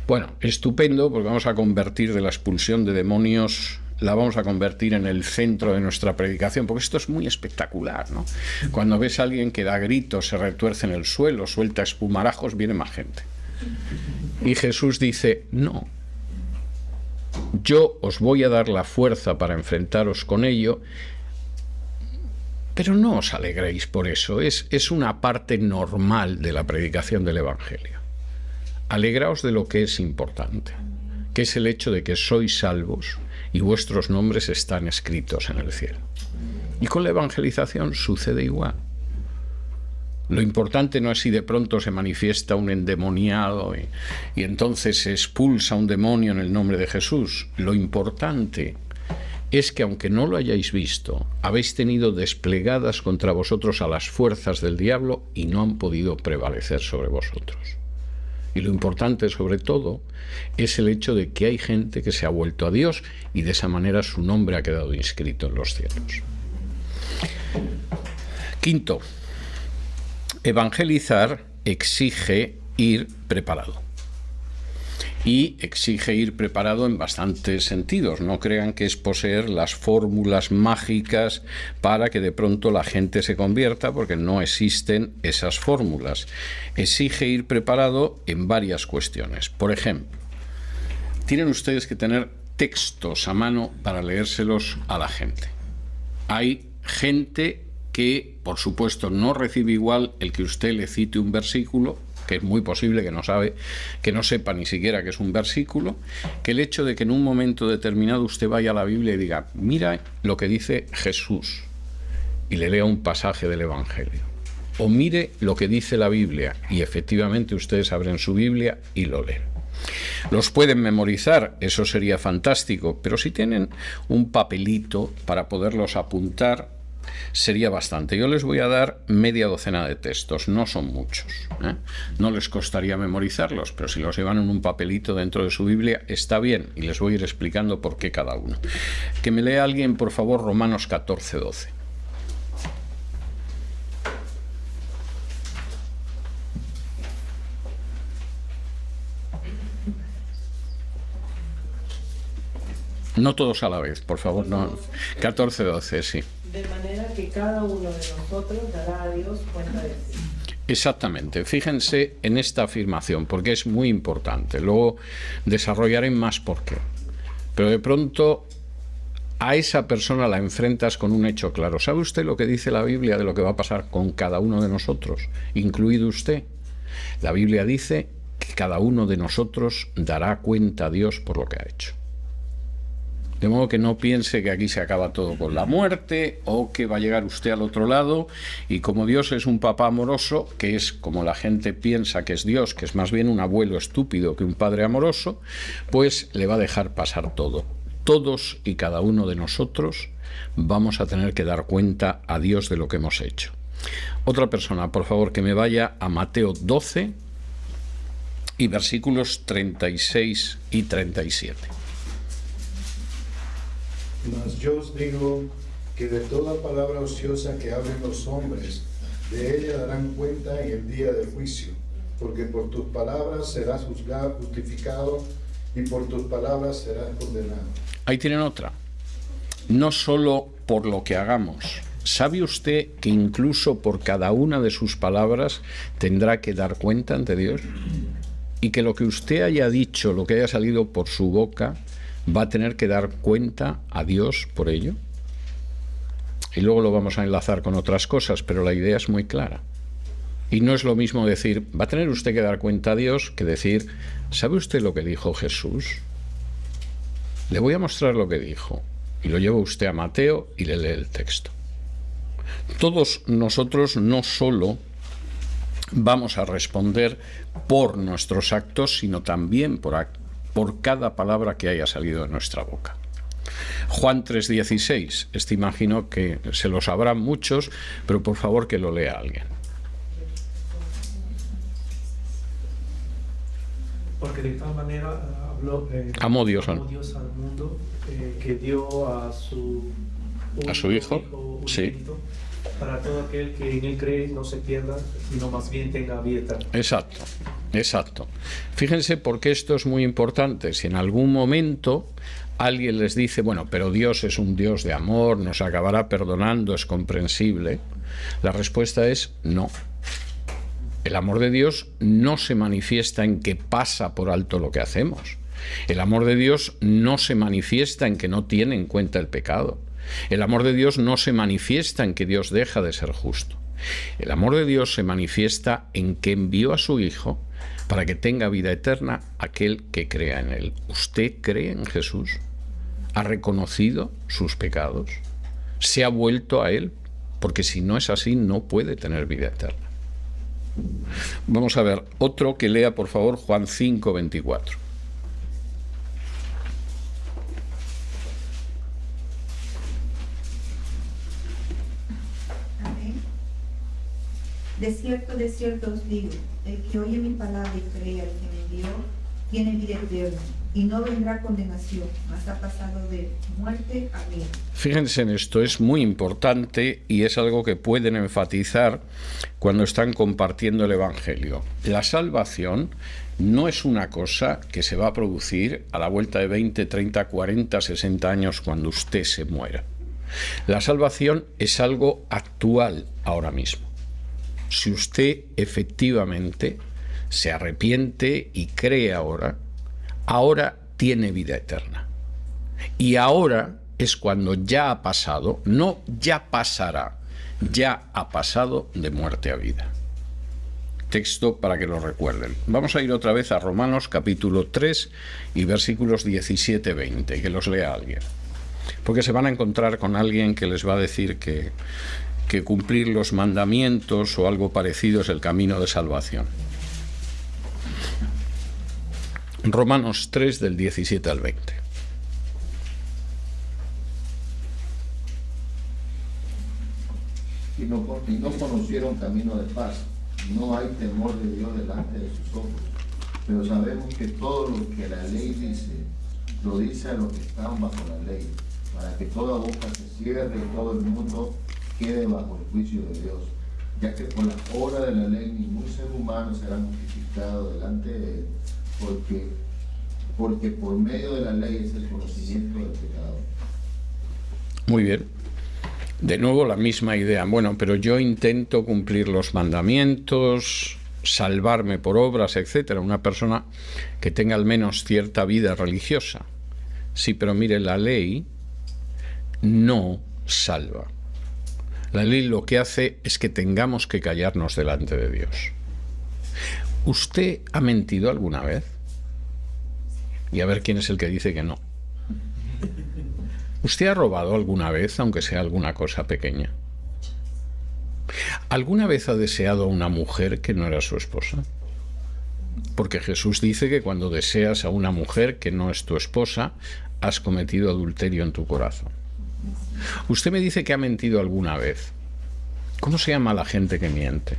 Bueno, estupendo, porque vamos a convertir de la expulsión de demonios la vamos a convertir en el centro de nuestra predicación, porque esto es muy espectacular, ¿no? Cuando ves a alguien que da gritos, se retuerce en el suelo, suelta espumarajos, viene más gente. Y Jesús dice, no, yo os voy a dar la fuerza para enfrentaros con ello, pero no os alegréis por eso, es una parte normal de la predicación del Evangelio. Alegraos de lo que es importante, que es el hecho de que sois salvos y vuestros nombres están escritos en el cielo. Y con la evangelización sucede igual. Lo importante no es si de pronto se manifiesta un endemoniado y entonces se expulsa un demonio en el nombre de Jesús. Lo importante es que aunque no lo hayáis visto, habéis tenido desplegadas contra vosotros a las fuerzas del diablo y no han podido prevalecer sobre vosotros. Y lo importante, sobre todo, es el hecho de que hay gente que se ha vuelto a Dios y de esa manera su nombre ha quedado inscrito en los cielos. Quinto, evangelizar exige ir preparado. Y exige ir preparado en bastantes sentidos. No crean que es poseer las fórmulas mágicas para que de pronto la gente se convierta, porque no existen esas fórmulas. Exige ir preparado en varias cuestiones. Por ejemplo, tienen ustedes que tener textos a mano para leérselos a la gente. Hay gente que, por supuesto, no recibe igual el que usted le cite un versículo, que es muy posible que no sepa ni siquiera que es un versículo, que el hecho de que en un momento determinado usted vaya a la Biblia y diga, mira lo que dice Jesús, y le lea un pasaje del Evangelio. O mire lo que dice la Biblia, y efectivamente ustedes abren su Biblia y lo leen. Los pueden memorizar, eso sería fantástico, pero si tienen un papelito para poderlos apuntar, sería bastante. Yo les voy a dar media docena de textos, no son muchos, ¿eh? No les costaría memorizarlos, pero si los llevan en un papelito dentro de su Biblia, está bien, y les voy a ir explicando por qué cada uno. Que me lea alguien, por favor, Romanos 14:12. No todos a la vez, por favor, no. 14:12, sí. De manera que cada uno de nosotros dará a Dios cuenta de sí. Exactamente. Fíjense en esta afirmación, porque es muy importante. Luego desarrollaré más por qué. Pero de pronto a esa persona la enfrentas con un hecho claro. ¿Sabe usted lo que dice la Biblia de lo que va a pasar con cada uno de nosotros, incluido usted? La Biblia dice que cada uno de nosotros dará cuenta a Dios por lo que ha hecho. De modo que no piense que aquí se acaba todo con la muerte o que va a llegar usted al otro lado y como Dios es un papá amoroso, que es como la gente piensa que es Dios, que es más bien un abuelo estúpido que un padre amoroso, pues le va a dejar pasar todo. Todos y cada uno de nosotros vamos a tener que dar cuenta a Dios de lo que hemos hecho. Otra persona, por favor, que me vaya a Mateo 12 y versículos 36 y 37. Mas yo os digo que de toda palabra ociosa que hablen los hombres, de ella darán cuenta en el día del juicio, porque por tus palabras serás juzgado, justificado, y por tus palabras serás condenado. Ahí tienen otra. No solo por lo que hagamos. ¿Sabe usted que incluso por cada una de sus palabras tendrá que dar cuenta ante Dios? Y que lo que usted haya dicho, lo que haya salido por su boca, va a tener que dar cuenta a Dios por ello. Y luego lo vamos a enlazar con otras cosas, pero la idea es muy clara. Y no es lo mismo decir, va a tener usted que dar cuenta a Dios, que decir, ¿sabe usted lo que dijo Jesús? Le voy a mostrar lo que dijo. Y lo lleva usted a Mateo y le lee el texto. Todos nosotros no solo vamos a responder por nuestros actos, sino también por cada palabra que haya salido de nuestra boca. Juan 3:16, imagino que se lo sabrán muchos, pero por favor que lo lea alguien. Porque de tal manera amó Dios al mundo que dio a su hijo, sí, para todo aquel que en él cree no se pierda, sino más bien tenga vida eterna. Exacto. Fíjense porque esto es muy importante. Si en algún momento alguien les dice, bueno, pero Dios es un Dios de amor, nos acabará perdonando, es comprensible, la respuesta es no. El amor de Dios no se manifiesta en que pasa por alto lo que hacemos. El amor de Dios no se manifiesta en que no tiene en cuenta el pecado. El amor de Dios no se manifiesta en que Dios deja de ser justo. El amor de Dios se manifiesta en que envió a su Hijo para que tenga vida eterna aquel que crea en Él. ¿Usted cree en Jesús? ¿Ha reconocido sus pecados? ¿Se ha vuelto a Él? Porque si no es así, no puede tener vida eterna. Vamos a ver, otro que lea, por favor, Juan 5, 24. Amén. De cierto os digo, el que oye mi palabra y cree al que me envió, tiene vida eterna, y no vendrá condenación, mas ha pasado de muerte a vida. Fíjense en esto, es muy importante y es algo que pueden enfatizar cuando están compartiendo el Evangelio. La salvación no es una cosa que se va a producir a la vuelta de 20, 30, 40, 60 años cuando usted se muera. La salvación es algo actual ahora mismo. Si usted efectivamente se arrepiente y cree ahora tiene vida eterna. Y ahora es cuando ya ha pasado, no ya pasará, ya ha pasado de muerte a vida. Texto para que lo recuerden. Vamos a ir otra vez a Romanos capítulo 3 y versículos 17-20, que los lea alguien. Porque se van a encontrar con alguien que les va a decir que cumplir los mandamientos o algo parecido es el camino de salvación. Romanos 3 del 17 al 20. Y no conocieron camino de paz. No hay temor de Dios delante de sus ojos. Pero sabemos que todo lo que la ley dice, lo dice a los que están bajo la ley, para que toda boca se cierre y todo el mundo quede bajo el juicio de Dios. Ya que por la obra de la ley ningún ser humano será justificado delante de él, porque por medio de la ley es el conocimiento del pecado. Muy bien. De nuevo la misma idea. Bueno, pero yo intento cumplir los mandamientos, salvarme por obras, etcétera. Una persona que tenga al menos cierta vida religiosa. Sí, pero mire, la ley no salva. La ley lo que hace es que tengamos que callarnos delante de Dios. ¿Usted ha mentido alguna vez? Y a ver quién es el que dice que no. ¿Usted ha robado alguna vez, aunque sea alguna cosa pequeña? ¿Alguna vez ha deseado a una mujer que no era su esposa? Porque Jesús dice que cuando deseas a una mujer que no es tu esposa, has cometido adulterio en tu corazón. Usted me dice que ha mentido alguna vez. ¿Cómo se llama la gente que miente?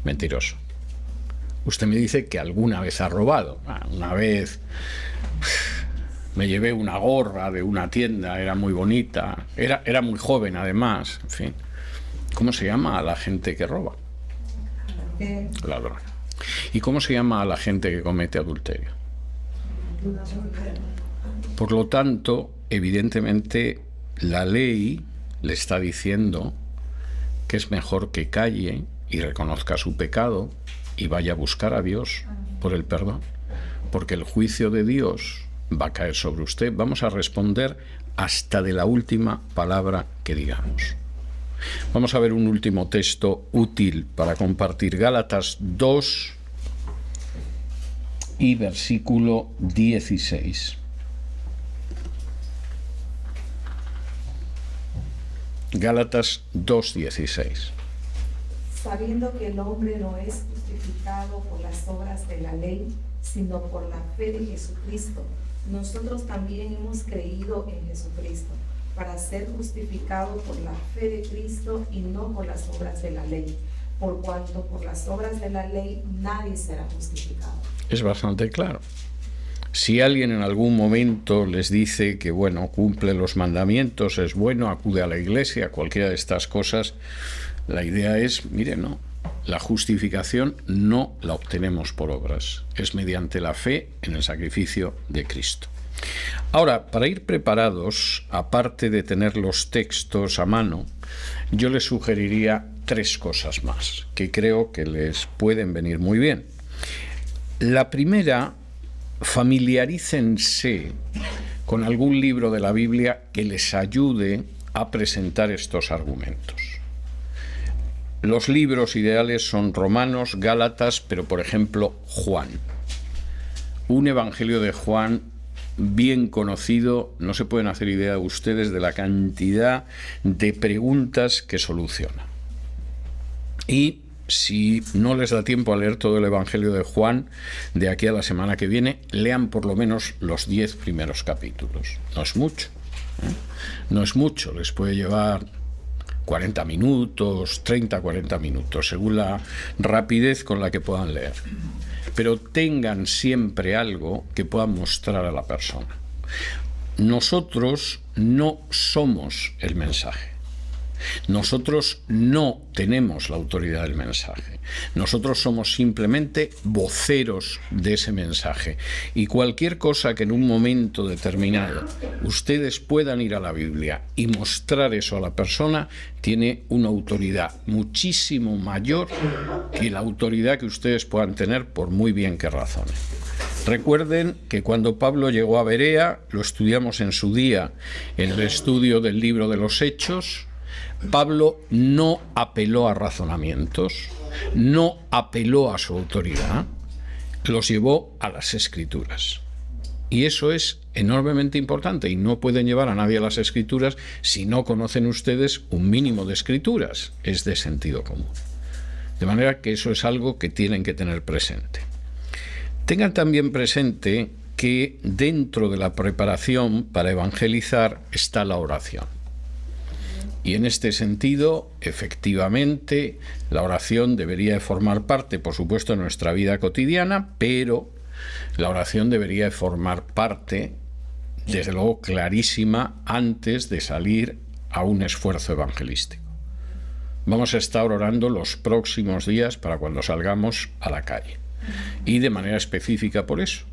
Mentiroso. Usted me dice que alguna vez ha robado. Una vez me llevé una gorra de una tienda, era muy bonita, era muy joven además, en fin. ¿Cómo se llama a la gente que roba? Ladrón. ¿Y cómo se llama a la gente que comete adulterio? Por lo tanto, evidentemente, la ley le está diciendo que es mejor que calle y reconozca su pecado y vaya a buscar a Dios por el perdón, porque el juicio de Dios va a caer sobre usted. Vamos a responder hasta de la última palabra que digamos. Vamos a ver un último texto útil para compartir. Gálatas 2 y versículo 16. Gálatas 2:16. Sabiendo que el hombre no es justificado por las obras de la ley, sino por la fe de Jesucristo, nosotros también hemos creído en Jesucristo, para ser justificado por la fe de Cristo y no por las obras de la ley, por cuanto por las obras de la ley nadie será justificado. Es bastante claro. Si alguien en algún momento les dice que, bueno, cumple los mandamientos, es bueno, acude a la iglesia, cualquiera de estas cosas, la idea es, mire, no, la justificación no la obtenemos por obras, es mediante la fe en el sacrificio de Cristo. Ahora, para ir preparados, aparte de tener los textos a mano, yo les sugeriría 3 cosas más que creo que les pueden venir muy bien. La primera, familiarícense con algún libro de la Biblia que les ayude a presentar estos argumentos. Los libros ideales son Romanos, Gálatas, pero por ejemplo Juan. Un evangelio de Juan bien conocido, no se pueden hacer idea ustedes de la cantidad de preguntas que soluciona. Y si no les da tiempo a leer todo el Evangelio de Juan, de aquí a la semana que viene, lean por lo menos los 10 primeros capítulos. No es mucho, ¿eh? No es mucho, les puede llevar 40 minutos, 30, 40 minutos, según la rapidez con la que puedan leer. Pero tengan siempre algo que puedan mostrar a la persona. Nosotros no somos el mensaje. Nosotros no tenemos la autoridad del mensaje. Nosotros somos simplemente voceros de ese mensaje. Y cualquier cosa que en un momento determinado ustedes puedan ir a la Biblia y mostrar eso a la persona, tiene una autoridad muchísimo mayor que la autoridad que ustedes puedan tener por muy bien que razonen. Recuerden que cuando Pablo llegó a Berea, lo estudiamos en su día en el estudio del libro de los Hechos, Pablo no apeló a razonamientos, no apeló a su autoridad, los llevó a las Escrituras. Y eso es enormemente importante y no pueden llevar a nadie a las Escrituras si no conocen ustedes un mínimo de Escrituras, es de sentido común. De manera que eso es algo que tienen que tener presente. Tengan también presente que dentro de la preparación para evangelizar está la oración. Y en este sentido, efectivamente, la oración debería de formar parte, por supuesto, de nuestra vida cotidiana, pero la oración debería de formar parte, desde luego clarísima, antes de salir a un esfuerzo evangelístico. Vamos a estar orando los próximos días para cuando salgamos a la calle. Y de manera específica por eso.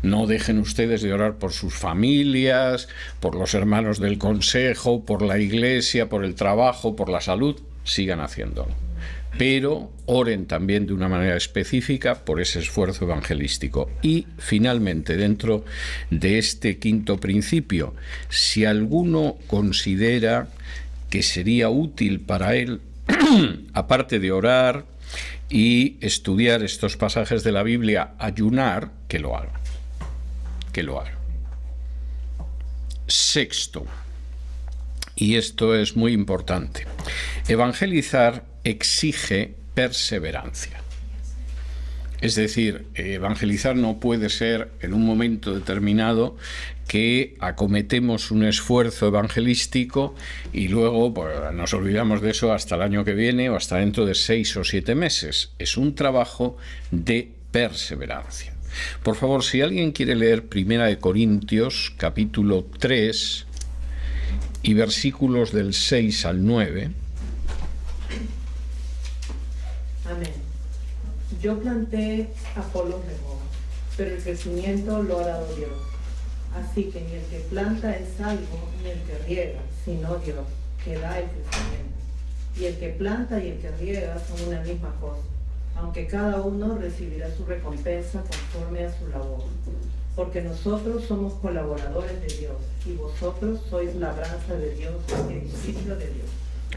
No dejen ustedes de orar por sus familias, por los hermanos del consejo, por la iglesia, por el trabajo, por la salud, sigan haciéndolo. Pero oren también de una manera específica por ese esfuerzo evangelístico. Y finalmente, dentro de este quinto principio, si alguno considera que sería útil para él, aparte de orar y estudiar estos pasajes de la Biblia, ayunar, que lo haga. Que lo haga. Sexto, y esto es muy importante, evangelizar exige perseverancia. Es decir, evangelizar no puede ser en un momento determinado que acometemos un esfuerzo evangelístico y luego pues, nos olvidamos de eso hasta el año que viene o hasta dentro de 6 o 7 meses. Es un trabajo de perseverancia. Por favor, si alguien quiere leer 1 Corintios, capítulo 3, y versículos del 6 al 9. Amén. Yo planté, Apolo regó, pero el crecimiento lo ha dado Dios. Así que ni el que planta es algo, ni el que riega, sino Dios, que da el crecimiento. Y el que planta y el que riega son una misma cosa, aunque cada uno recibirá su recompensa conforme a su labor. Porque nosotros somos colaboradores de Dios, y vosotros sois labranza de Dios, edificio de Dios.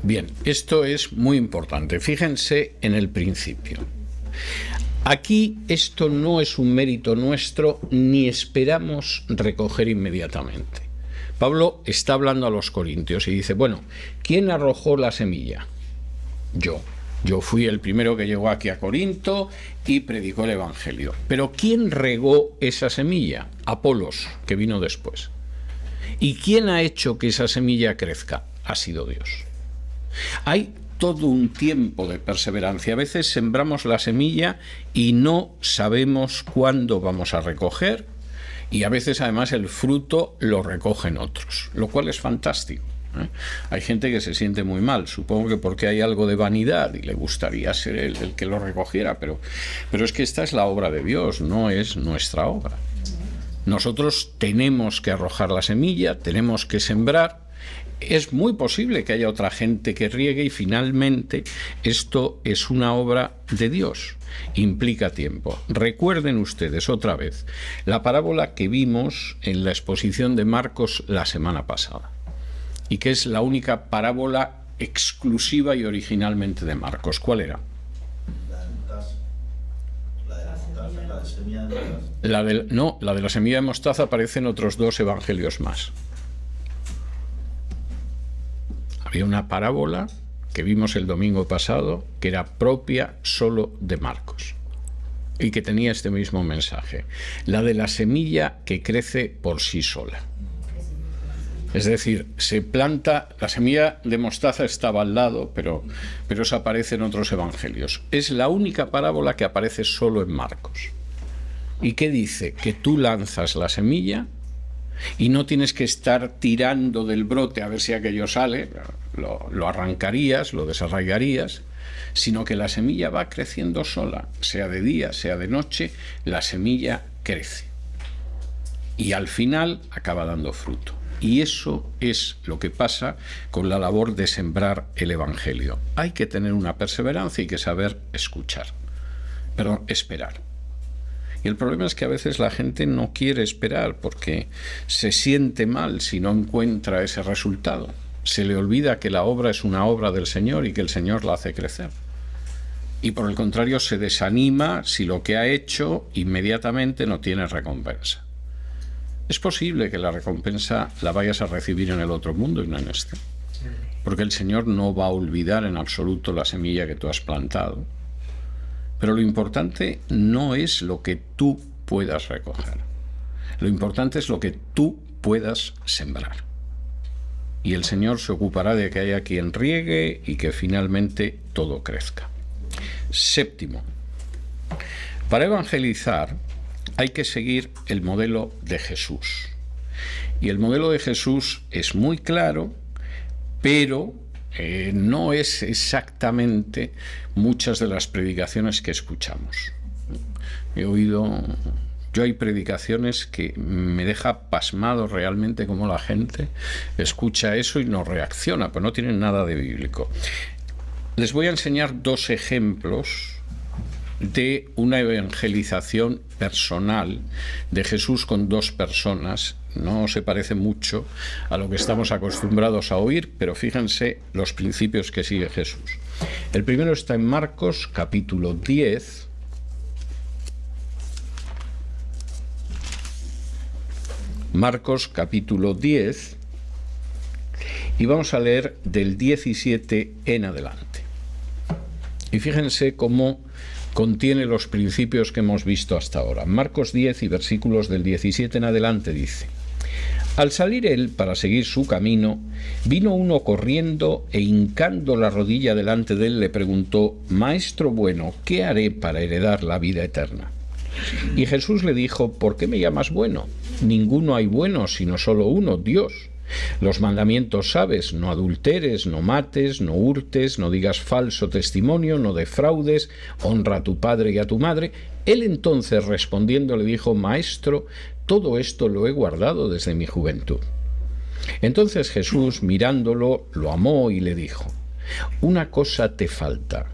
Bien, esto es muy importante. Fíjense en el principio. Aquí esto no es un mérito nuestro, ni esperamos recoger inmediatamente. Pablo está hablando a los corintios y dice, bueno, ¿quién arrojó la semilla? Yo. Yo fui el primero que llegó aquí a Corinto y predicó el Evangelio. Pero ¿quién regó esa semilla? Apolos, que vino después. ¿Y quién ha hecho que esa semilla crezca? Ha sido Dios. Hay todo un tiempo de perseverancia. A veces sembramos la semilla y no sabemos cuándo vamos a recoger, y a veces además el fruto lo recogen otros, lo cual es fantástico. Hay gente que se siente muy mal, supongo que porque hay algo de vanidad y le gustaría ser él el que lo recogiera, pero es que esta es la obra de Dios, no es nuestra obra. Nosotros tenemos que arrojar la semilla, tenemos que sembrar. Es muy posible que haya otra gente que riegue y finalmente esto es una obra de Dios. Implica tiempo. Recuerden ustedes otra vez la parábola que vimos en la exposición de Marcos la semana pasada y que es la única parábola exclusiva y originalmente de Marcos. ¿Cuál era? La de la semilla de mostaza aparece en otros 2 evangelios más. Había una parábola que vimos el domingo pasado que era propia solo de Marcos y que tenía este mismo mensaje, la de la semilla que crece por sí sola. Es decir, se planta, la semilla de mostaza estaba al lado, pero eso aparece en otros evangelios. Es la única parábola que aparece solo en Marcos. ¿Y qué dice? Que tú lanzas la semilla y no tienes que estar tirando del brote a ver si aquello sale, lo arrancarías, lo desarraigarías, sino que la semilla va creciendo sola, sea de día, sea de noche, la semilla crece. Y al final acaba dando fruto. Y eso es lo que pasa con la labor de sembrar el Evangelio. Hay que tener una perseverancia y que saber esperar. Y el problema es que a veces la gente no quiere esperar porque se siente mal si no encuentra ese resultado. Se le olvida que la obra es una obra del Señor y que el Señor la hace crecer. Y por el contrario se desanima si lo que ha hecho inmediatamente no tiene recompensa. Es posible que la recompensa la vayas a recibir en el otro mundo y no en este. Porque el Señor no va a olvidar en absoluto la semilla que tú has plantado. Pero lo importante no es lo que tú puedas recoger. Lo importante es lo que tú puedas sembrar. Y el Señor se ocupará de que haya quien riegue y que finalmente todo crezca. 7. Para evangelizar hay que seguir el modelo de Jesús. Y el modelo de Jesús es muy claro, pero no es exactamente muchas de las predicaciones que escuchamos. Yo hay predicaciones que me deja pasmado realmente cómo la gente escucha eso y no reacciona, pues no tienen nada de bíblico. Les voy a enseñar 2 ejemplos de una evangelización personal de Jesús con 2 personas. No se parece mucho a lo que estamos acostumbrados a oír, pero fíjense los principios que sigue Jesús. El primero está en Marcos, capítulo 10. Marcos, capítulo 10. Y vamos a leer del 17 en adelante. Y fíjense cómo contiene los principios que hemos visto hasta ahora. Marcos 10 y versículos del 17 en adelante dice: Al salir él para seguir su camino, vino uno corriendo e hincando la rodilla delante de él le preguntó: Maestro bueno, ¿qué haré para heredar la vida eterna? Y Jesús le dijo: ¿Por qué me llamas bueno? Ninguno hay bueno, sino solo uno, Dios. Los mandamientos sabes: no adulteres, no mates, no hurtes, no digas falso testimonio, no defraudes, honra a tu padre y a tu madre. Él entonces respondiendo le dijo: Maestro, todo esto lo he guardado desde mi juventud. Entonces Jesús, mirándolo, lo amó y le dijo: Una cosa te falta.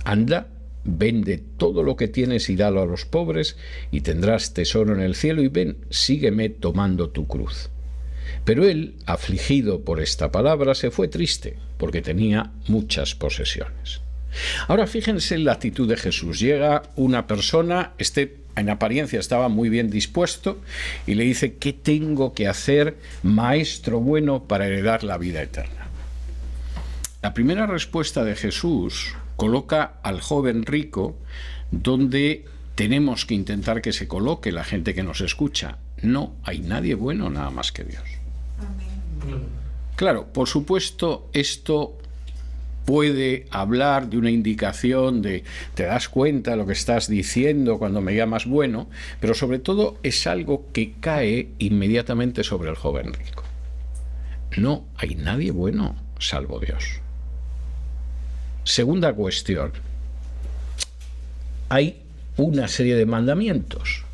Anda, vende todo lo que tienes y dalo a los pobres, y tendrás tesoro en el cielo, y ven, sígueme tomando tu cruz. Pero él, afligido por esta palabra, se fue triste, porque tenía muchas posesiones. Ahora fíjense en la actitud de Jesús. Llega una persona, en apariencia estaba muy bien dispuesto, y le dice: ¿qué tengo que hacer, maestro bueno, para heredar la vida eterna? La primera respuesta de Jesús coloca al joven rico donde tenemos que intentar que se coloque la gente que nos escucha. No hay nadie bueno nada más que Dios. Amén. Claro, por supuesto, esto puede hablar de una indicación de te das cuenta de lo que estás diciendo cuando me llamas bueno, pero sobre todo es algo que cae inmediatamente sobre el joven rico. No hay nadie bueno salvo Dios. Segunda cuestión. Hay una serie de mandamientos.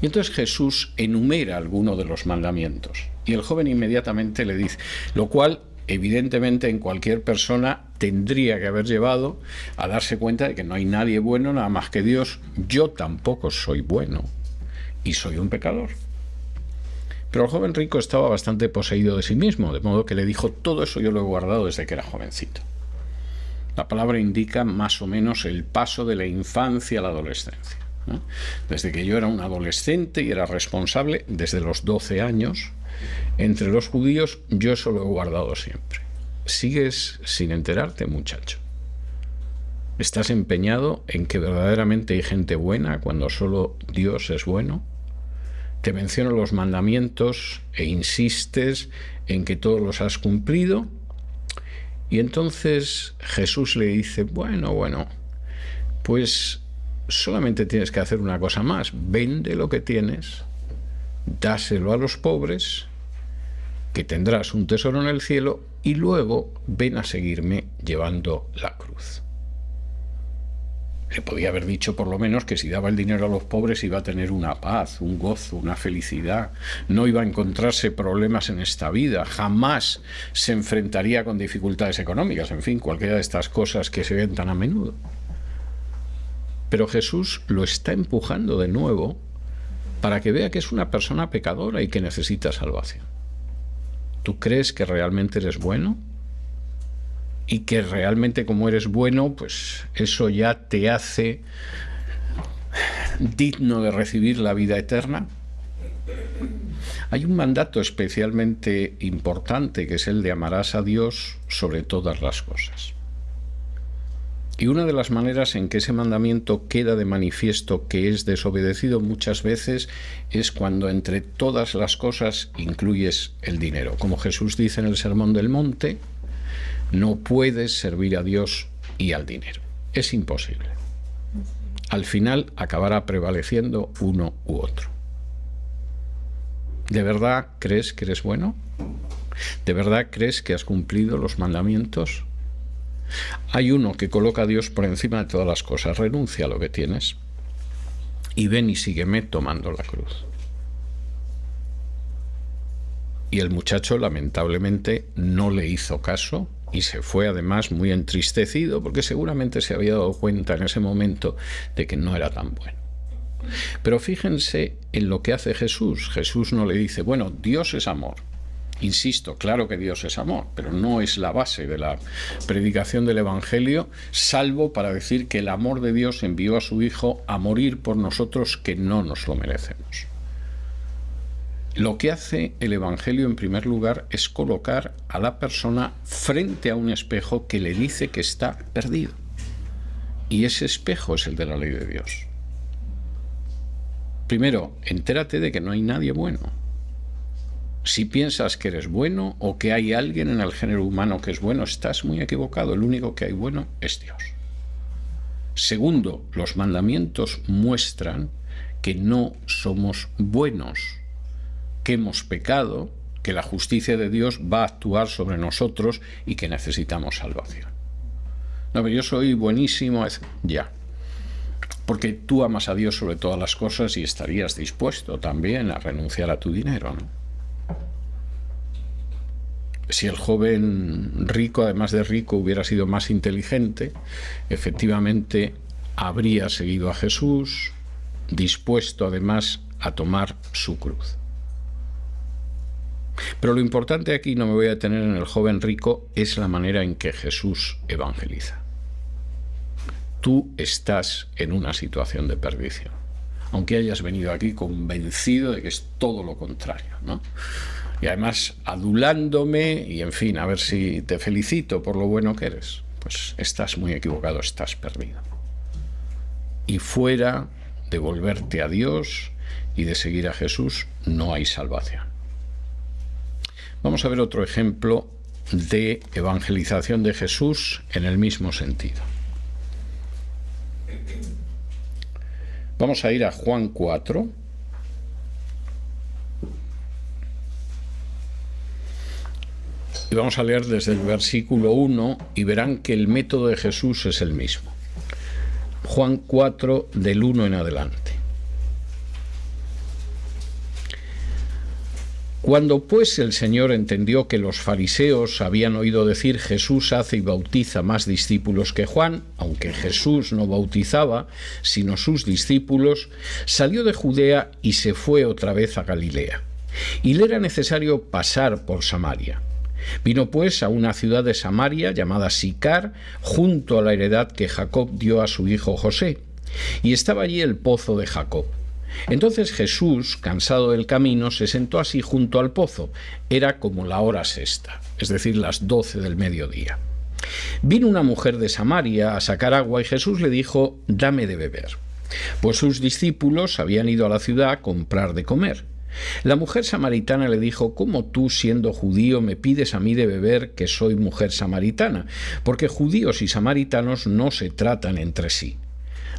Y entonces Jesús enumera alguno de los mandamientos. Y el joven inmediatamente le dice, lo cual evidentemente en cualquier persona tendría que haber llevado a darse cuenta de que no hay nadie bueno nada más que Dios. Yo tampoco soy bueno y soy un pecador. Pero el joven rico estaba bastante poseído de sí mismo, de modo que le dijo, todo eso yo lo he guardado desde que era jovencito. La palabra indica más o menos el paso de la infancia a la adolescencia, ¿no? Desde que yo era un adolescente y era responsable, desde los 12 años, entre los judíos, yo eso lo he guardado siempre. Sigues sin enterarte, muchacho. ¿Estás empeñado en que verdaderamente hay gente buena cuando solo Dios es bueno? Te menciono los mandamientos e insistes en que todos los has cumplido. Y entonces Jesús le dice, bueno, pues solamente tienes que hacer una cosa más. Vende lo que tienes, dáselo a los pobres, que tendrás un tesoro en el cielo, y luego ven a seguirme llevando la cruz. Le podía haber dicho por lo menos que si daba el dinero a los pobres iba a tener una paz, un gozo, una felicidad, no iba a encontrarse problemas en esta vida, jamás se enfrentaría con dificultades económicas, en fin, cualquiera de estas cosas que se ven tan a menudo. Pero Jesús lo está empujando de nuevo para que vea que es una persona pecadora y que necesita salvación. ¿Tú crees que realmente eres bueno? Y que realmente como eres bueno, pues eso ya te hace digno de recibir la vida eterna. Hay un mandato especialmente importante que es el de amarás a Dios sobre todas las cosas. Y una de las maneras en que ese mandamiento queda de manifiesto que es desobedecido muchas veces es cuando entre todas las cosas incluyes el dinero. Como Jesús dice en el Sermón del Monte, no puedes servir a Dios y al dinero. Es imposible. Al final acabará prevaleciendo uno u otro. ¿De verdad crees que eres bueno? ¿De verdad crees que has cumplido los mandamientos? Hay uno que coloca a Dios por encima de todas las cosas. Renuncia a lo que tienes y ven y sígueme tomando la cruz. Y el muchacho lamentablemente no le hizo caso y se fue además muy entristecido porque seguramente se había dado cuenta en ese momento de que no era tan bueno. Pero fíjense en lo que hace Jesús. Jesús no le dice, bueno, Dios es amor. Insisto, claro que Dios es amor, pero no es la base de la predicación del Evangelio, salvo para decir que el amor de Dios envió a su Hijo a morir por nosotros que no nos lo merecemos. Lo que hace el Evangelio en primer lugar es colocar a la persona frente a un espejo que le dice que está perdido. Y ese espejo es el de la ley de Dios. Primero, entérate de que no hay nadie bueno. Si piensas que eres bueno o que hay alguien en el género humano que es bueno, estás muy equivocado. El único que hay bueno es Dios. Segundo, los mandamientos muestran que no somos buenos, que hemos pecado, que la justicia de Dios va a actuar sobre nosotros y que necesitamos salvación. No, pero yo soy buenísimo, ya. Porque tú amas a Dios sobre todas las cosas y estarías dispuesto también a renunciar a tu dinero, ¿no? Si el joven rico, además de rico, hubiera sido más inteligente, efectivamente habría seguido a Jesús, dispuesto además a tomar su cruz. Pero lo importante aquí, no me voy a detener en el joven rico, es la manera en que Jesús evangeliza. Tú estás en una situación de perdición, aunque hayas venido aquí convencido de que es todo lo contrario, ¿no? Y además adulándome y en fin, a ver si te felicito por lo bueno que eres. Pues estás muy equivocado, estás perdido. Y fuera de volverte a Dios y de seguir a Jesús no hay salvación. Vamos a ver otro ejemplo de evangelización de Jesús en el mismo sentido. Vamos a ir a Juan 4. Y vamos a leer desde el versículo 1 y verán que el método de Jesús es el mismo. Juan 4, del 1 en adelante. Cuando pues el Señor entendió que los fariseos habían oído decir Jesús hace y bautiza más discípulos que Juan, aunque Jesús no bautizaba, sino sus discípulos, salió de Judea y se fue otra vez a Galilea. Y le era necesario pasar por Samaria. Vino pues a una ciudad de Samaria llamada Sicar, junto a la heredad que Jacob dio a su hijo José, y estaba allí el pozo de Jacob. Entonces Jesús, cansado del camino, se sentó así junto al pozo. Era como la hora sexta, es decir, las 12 del mediodía. Vino una mujer de Samaria a sacar agua y Jesús le dijo: «Dame de beber», pues sus discípulos habían ido a la ciudad a comprar de comer. La mujer samaritana le dijo: «¿Cómo tú, siendo judío, me pides a mí de beber, que soy mujer samaritana? Porque judíos y samaritanos no se tratan entre sí».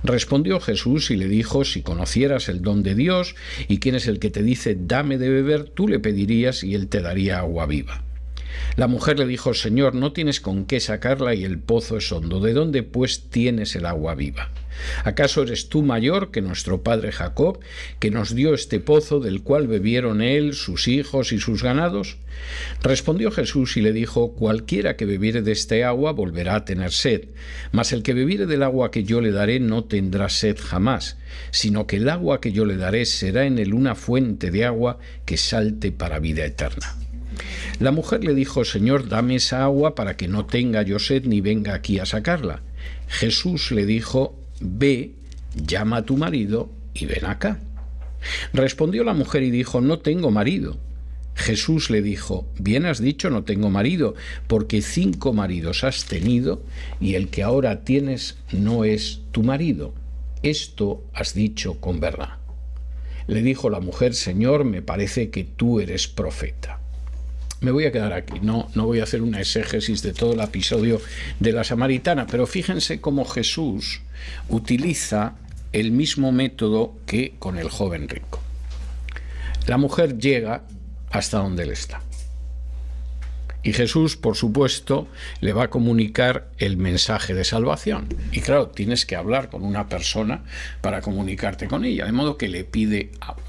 Respondió Jesús y le dijo: «Si conocieras el don de Dios y quién es el que te dice dame de beber, tú le pedirías y él te daría agua viva». La mujer le dijo: «Señor, no tienes con qué sacarla y el pozo es hondo. ¿De dónde pues tienes el agua viva? ¿Acaso eres tú mayor que nuestro padre Jacob, que nos dio este pozo del cual bebieron él, sus hijos y sus ganados?» Respondió Jesús y le dijo: «Cualquiera que bebiere de este agua volverá a tener sed, mas el que bebiere del agua que yo le daré no tendrá sed jamás, sino que el agua que yo le daré será en él una fuente de agua que salte para vida eterna». La mujer le dijo: «Señor, dame esa agua para que no tenga yo sed ni venga aquí a sacarla». Jesús le dijo: «Ve, llama a tu marido y ven acá». Respondió la mujer y dijo: «No tengo marido». Jesús le dijo: «Bien has dicho, no tengo marido, porque 5 maridos has tenido y el que ahora tienes no es tu marido. Esto has dicho con verdad». Le dijo la mujer: «Señor, me parece que tú eres profeta». Me voy a quedar aquí, no voy a hacer una exégesis de todo el episodio de la samaritana, pero fíjense cómo Jesús utiliza el mismo método que con el joven rico. La mujer llega hasta donde él está. Y Jesús, por supuesto, le va a comunicar el mensaje de salvación. Y claro, tienes que hablar con una persona para comunicarte con ella, de modo que le pide agua.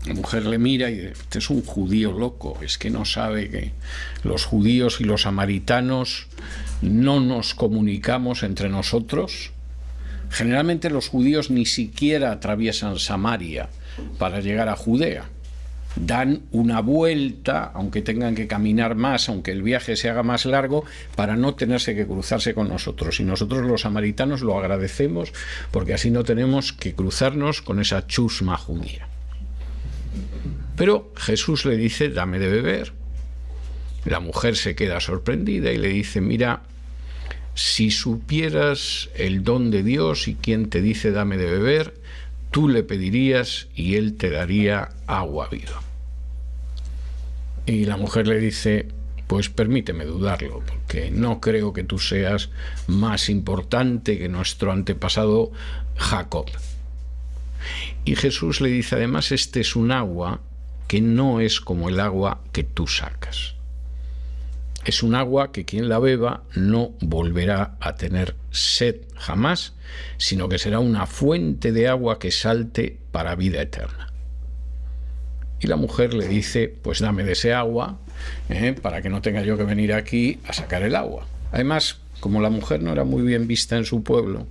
La mujer le mira y dice: «Este es un judío loco, es que no sabe que los judíos y los samaritanos no nos comunicamos entre nosotros». Generalmente los judíos ni siquiera atraviesan Samaria para llegar a Judea. Dan una vuelta, aunque tengan que caminar más, aunque el viaje se haga más largo, para no tenerse que cruzarse con nosotros. Y nosotros los samaritanos lo agradecemos porque así no tenemos que cruzarnos con esa chusma judía. Pero Jesús le dice: «Dame de beber». La mujer se queda sorprendida y le dice: «Mira, si supieras el don de Dios y quién te dice dame de beber, tú le pedirías y él te daría agua viva». Y la mujer le dice: «Pues permíteme dudarlo, porque no creo que tú seas más importante que nuestro antepasado Jacob». Y Jesús le dice además: «Este es un agua que no es como el agua que tú sacas. Es un agua que quien la beba no volverá a tener sed jamás, sino que será una fuente de agua que salte para vida eterna». Y la mujer le dice: «Pues dame de ese agua, para que no tenga yo que venir aquí a sacar el agua». Además, como la mujer no era muy bien vista en su pueblo,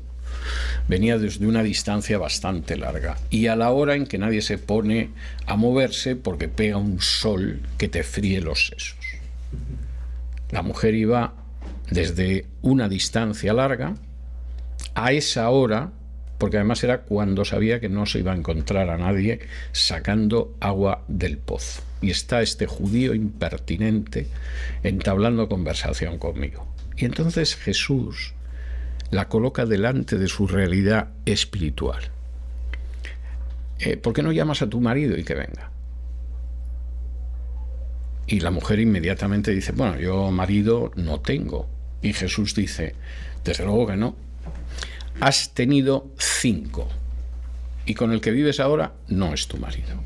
venía desde una distancia bastante larga y a la hora en que nadie se pone a moverse porque pega un sol que te fríe los sesos. La mujer iba desde una distancia larga a esa hora, porque además era cuando sabía que no se iba a encontrar a nadie sacando agua del pozo. Y está este judío impertinente entablando conversación conmigo. Y entonces Jesús la coloca delante de su realidad espiritual. ¿Por qué no llamas a tu marido y que venga? Y la mujer inmediatamente dice: «Bueno, yo marido no tengo». Y Jesús dice: «Desde luego que no. Has tenido 5 y con el que vives ahora no es tu marido».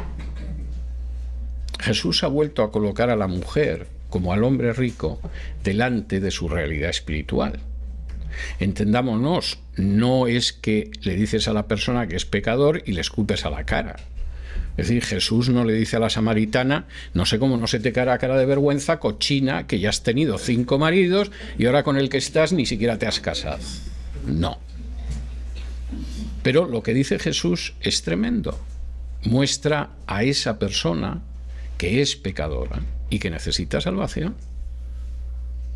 Jesús ha vuelto a colocar a la mujer, como al hombre rico, delante de su realidad espiritual. Entendámonos, no es que le dices a la persona que es pecador y le escupes a la cara. Es decir, Jesús no le dice a la samaritana, no sé cómo no se te caerá cara de vergüenza, cochina, que ya has tenido 5 maridos y ahora con el que estás ni siquiera te has casado. No. Pero lo que dice Jesús es tremendo. Muestra a esa persona que es pecadora y que necesita salvación.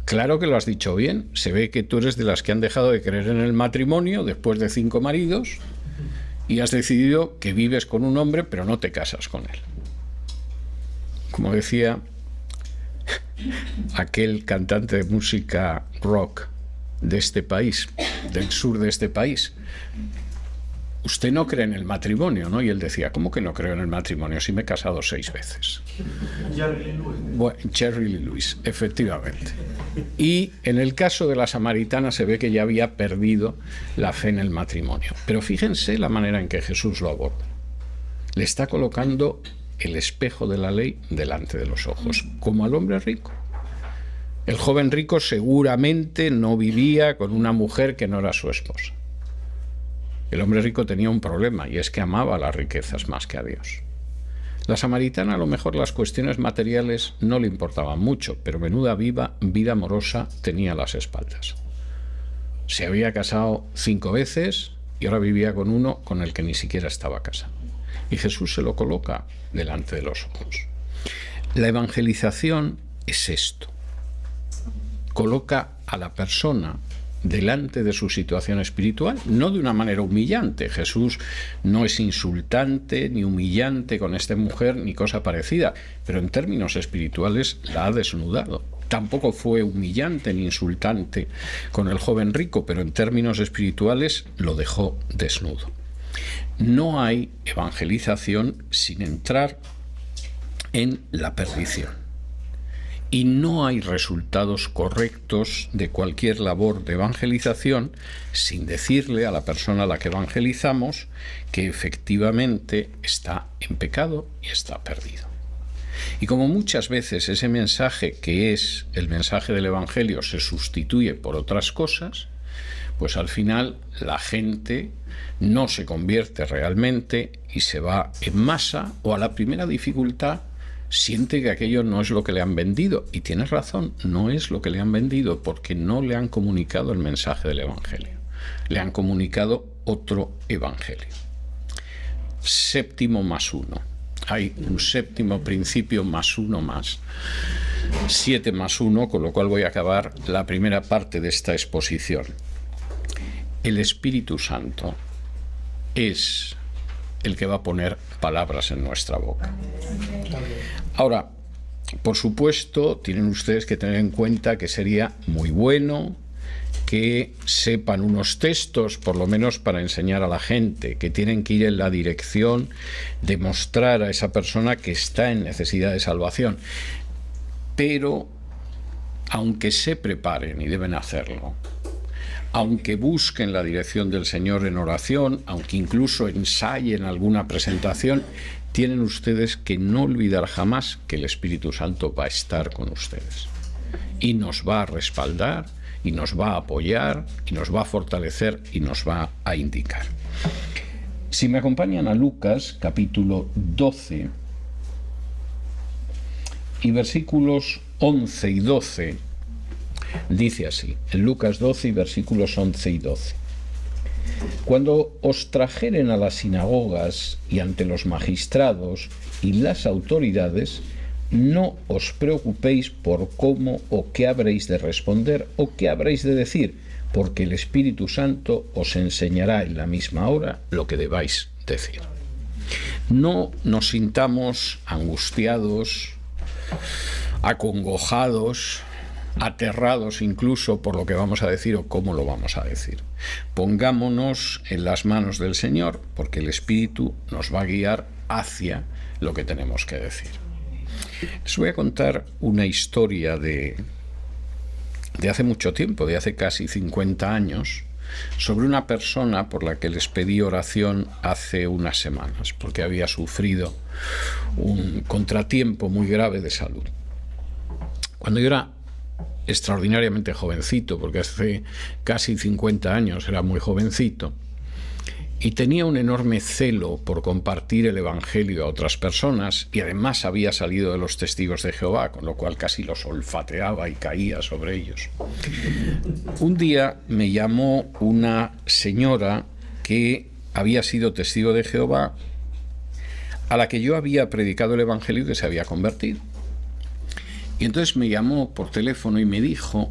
Claro que lo has dicho bien. Se ve que tú eres de las que han dejado de creer en el matrimonio después de 5 maridos y has decidido que vives con un hombre pero no te casas con él. Como decía aquel cantante de música rock de este país, del sur de este país, usted no cree en el matrimonio, ¿no? Y él decía, ¿cómo que no creo en el matrimonio si me he casado 6 veces? Jerry Lee Lewis. Bueno, Jerry Lee Lewis, efectivamente. Y en el caso de la samaritana se ve que ya había perdido la fe en el matrimonio. Pero fíjense la manera en que Jesús lo aborda. Le está colocando el espejo de la ley delante de los ojos, como al hombre rico. El joven rico seguramente no vivía con una mujer que no era su esposa. El hombre rico tenía un problema, y es que amaba las riquezas más que a Dios. La samaritana, a lo mejor las cuestiones materiales no le importaban mucho, pero menuda vida amorosa tenía a las espaldas. Se había casado 5 veces y ahora vivía con uno con el que ni siquiera estaba casado. Y Jesús se lo coloca delante de los ojos. La evangelización es esto. Coloca a la persona delante de su situación espiritual, no de una manera humillante. Jesús no es insultante ni humillante con esta mujer ni cosa parecida, pero en términos espirituales la ha desnudado. Tampoco fue humillante ni insultante con el joven rico, pero en términos espirituales lo dejó desnudo. No hay evangelización sin entrar en la perdición. Y no hay resultados correctos de cualquier labor de evangelización sin decirle a la persona a la que evangelizamos que efectivamente está en pecado y está perdido. Y como muchas veces ese mensaje que es el mensaje del Evangelio se sustituye por otras cosas, pues al final la gente no se convierte realmente y se va en masa, o a la primera dificultad siente que aquello no es lo que le han vendido. Y tienes razón, no es lo que le han vendido, porque no le han comunicado el mensaje del Evangelio. Le han comunicado otro Evangelio. 7 más 1. Hay un 7º principio más 1 más. 7 más 1, con lo cual voy a acabar la primera parte de esta exposición. El Espíritu Santo es el que va a poner palabras en nuestra boca. Ahora, por supuesto, tienen ustedes que tener en cuenta que sería muy bueno que sepan unos textos, por lo menos para enseñar a la gente, que tienen que ir en la dirección de mostrar a esa persona que está en necesidad de salvación. Pero, aunque se preparen, y deben hacerlo, aunque busquen la dirección del Señor en oración, aunque incluso ensayen alguna presentación, tienen ustedes que no olvidar jamás que el Espíritu Santo va a estar con ustedes. Y nos va a respaldar, y nos va a apoyar, y nos va a fortalecer, y nos va a indicar. Si me acompañan a Lucas, capítulo 12, y versículos 11 y 12, dice así, en Lucas 12 y versículos 11 y 12. Cuando os trajeren a las sinagogas y ante los magistrados y las autoridades, no os preocupéis por cómo o qué habréis de responder o qué habréis de decir, porque el Espíritu Santo os enseñará en la misma hora lo que debáis decir. No nos sintamos angustiados, acongojados, aterrados incluso por lo que vamos a decir o cómo lo vamos a decir. Pongámonos en las manos del Señor, porque el Espíritu nos va a guiar hacia lo que tenemos que decir. Les voy a contar una historia de hace mucho tiempo, de hace casi 50 años, sobre una persona por la que les pedí oración hace unas semanas, porque había sufrido un contratiempo muy grave de salud. Cuando yo era extraordinariamente jovencito, porque hace casi 50 años era muy jovencito, y tenía un enorme celo por compartir el Evangelio a otras personas, y además había salido de los Testigos de Jehová, con lo cual casi los olfateaba y caía sobre ellos. Un día me llamó una señora que había sido testigo de Jehová, a la que yo había predicado el Evangelio y que se había convertido. Y entonces me llamó por teléfono y me dijo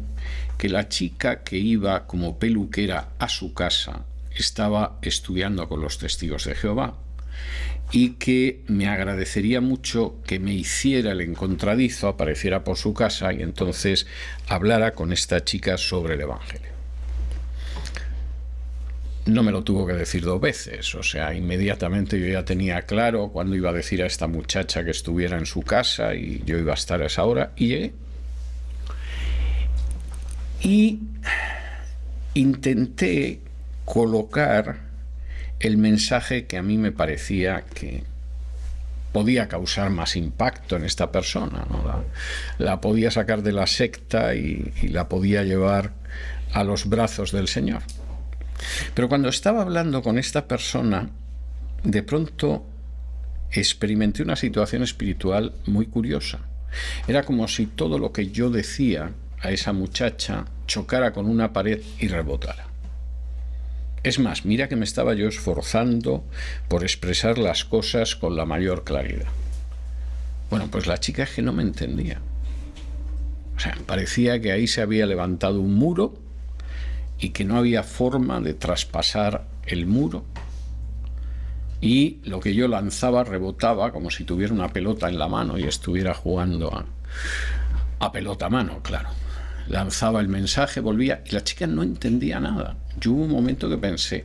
que la chica que iba como peluquera a su casa estaba estudiando con los Testigos de Jehová y que me agradecería mucho que me hiciera el encontradizo, apareciera por su casa y entonces hablara con esta chica sobre el Evangelio. No me lo tuvo que decir 2 veces, o sea, inmediatamente yo ya tenía claro cuándo iba a decir a esta muchacha que estuviera en su casa y yo iba a estar a esa hora, y llegué. Y intenté colocar el mensaje que a mí me parecía que podía causar más impacto en esta persona, ¿no? La podía sacar de la secta y la podía llevar a los brazos del Señor. Pero cuando estaba hablando con esta persona, de pronto experimenté una situación espiritual muy curiosa. Era como si todo lo que yo decía a esa muchacha chocara con una pared y rebotara. Es más, mira que me estaba yo esforzando por expresar las cosas con la mayor claridad. Bueno, pues la chica es que no me entendía. O sea, parecía que ahí se había levantado un muro y que no había forma de traspasar el muro, y lo que yo lanzaba rebotaba como si tuviera una pelota en la mano y estuviera jugando a pelota a mano, claro. Lanzaba el mensaje, volvía, y la chica no entendía nada. Yo hubo un momento que pensé,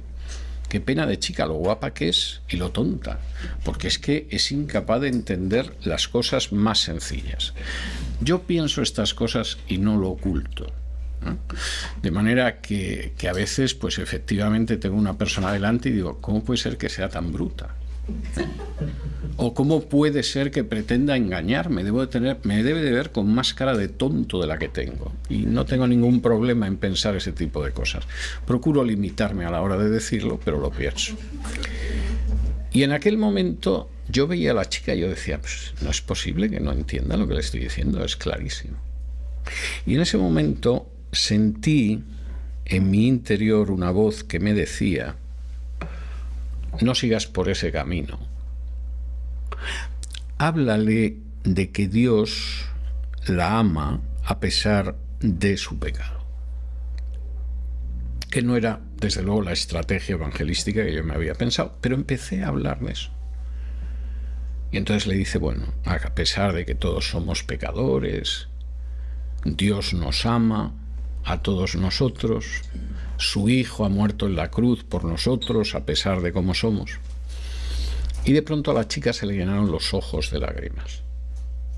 qué pena de chica, lo guapa que es y lo tonta, porque es que es incapaz de entender las cosas más sencillas. Yo pienso estas cosas y no lo oculto, ¿no? De manera que a veces, pues efectivamente tengo una persona delante y digo, ¿cómo puede ser que sea tan bruta? ¿O cómo puede ser que pretenda engañarme? Me debe de ver con más cara de tonto de la que tengo. Y no tengo ningún problema en pensar ese tipo de cosas. Procuro limitarme a la hora de decirlo, pero lo pienso. Y en aquel momento yo veía a la chica y yo decía, pues no es posible que no entienda lo que le estoy diciendo, es clarísimo. Y en ese momento sentí en mi interior una voz que me decía, no sigas por ese camino. Háblale de que Dios la ama a pesar de su pecado. Que no era, desde luego, la estrategia evangelística que yo me había pensado, pero empecé a hablar de eso. Y entonces le dice, bueno, a pesar de que todos somos pecadores, Dios nos ama a todos nosotros, su Hijo ha muerto en la cruz por nosotros a pesar de cómo somos. Y de pronto a la chica se le llenaron los ojos de lágrimas.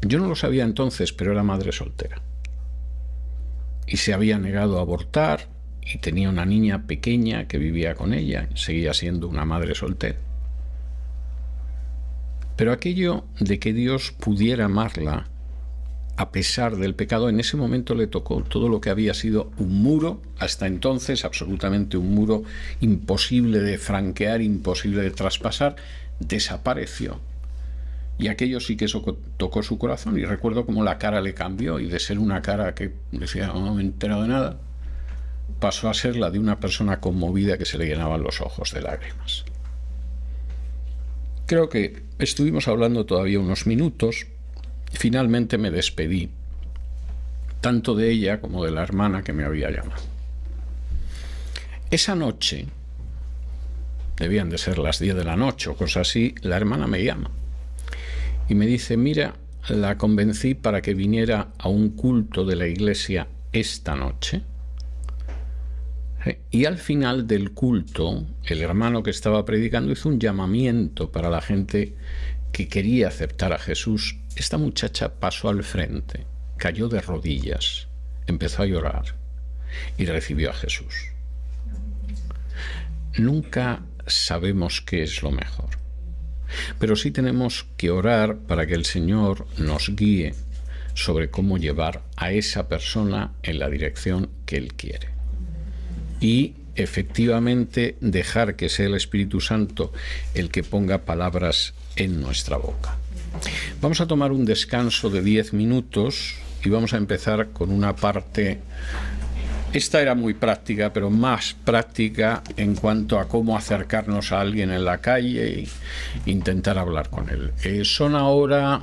Yo no lo sabía entonces, pero era madre soltera. Y se había negado a abortar y tenía una niña pequeña que vivía con ella, seguía siendo una madre soltera. Pero aquello de que Dios pudiera amarla a pesar del pecado, en ese momento le tocó todo lo que había sido un muro, hasta entonces absolutamente un muro imposible de franquear, imposible de traspasar, desapareció. Y aquello sí que eso tocó su corazón, y recuerdo cómo la cara le cambió, y de ser una cara que decía, no me he enterado de nada, pasó a ser la de una persona conmovida que se le llenaban los ojos de lágrimas. Creo que estuvimos hablando todavía unos minutos. Finalmente me despedí, tanto de ella como de la hermana que me había llamado. Esa noche, debían de ser las 10 de la noche o cosas así, la hermana me llama y me dice, mira, la convencí para que viniera a un culto de la iglesia esta noche. Y al final del culto, el hermano que estaba predicando hizo un llamamiento para la gente que quería aceptar a Jesús. Esta muchacha pasó al frente, cayó de rodillas, empezó a llorar y recibió a Jesús. Nunca sabemos qué es lo mejor, pero sí tenemos que orar para que el Señor nos guíe sobre cómo llevar a esa persona en la dirección que Él quiere. Y efectivamente dejar que sea el Espíritu Santo el que ponga palabras en nuestra boca. Vamos a tomar un descanso de 10 minutos y vamos a empezar con una parte. Esta era muy práctica, pero más práctica en cuanto a cómo acercarnos a alguien en la calle e intentar hablar con él. Son ahora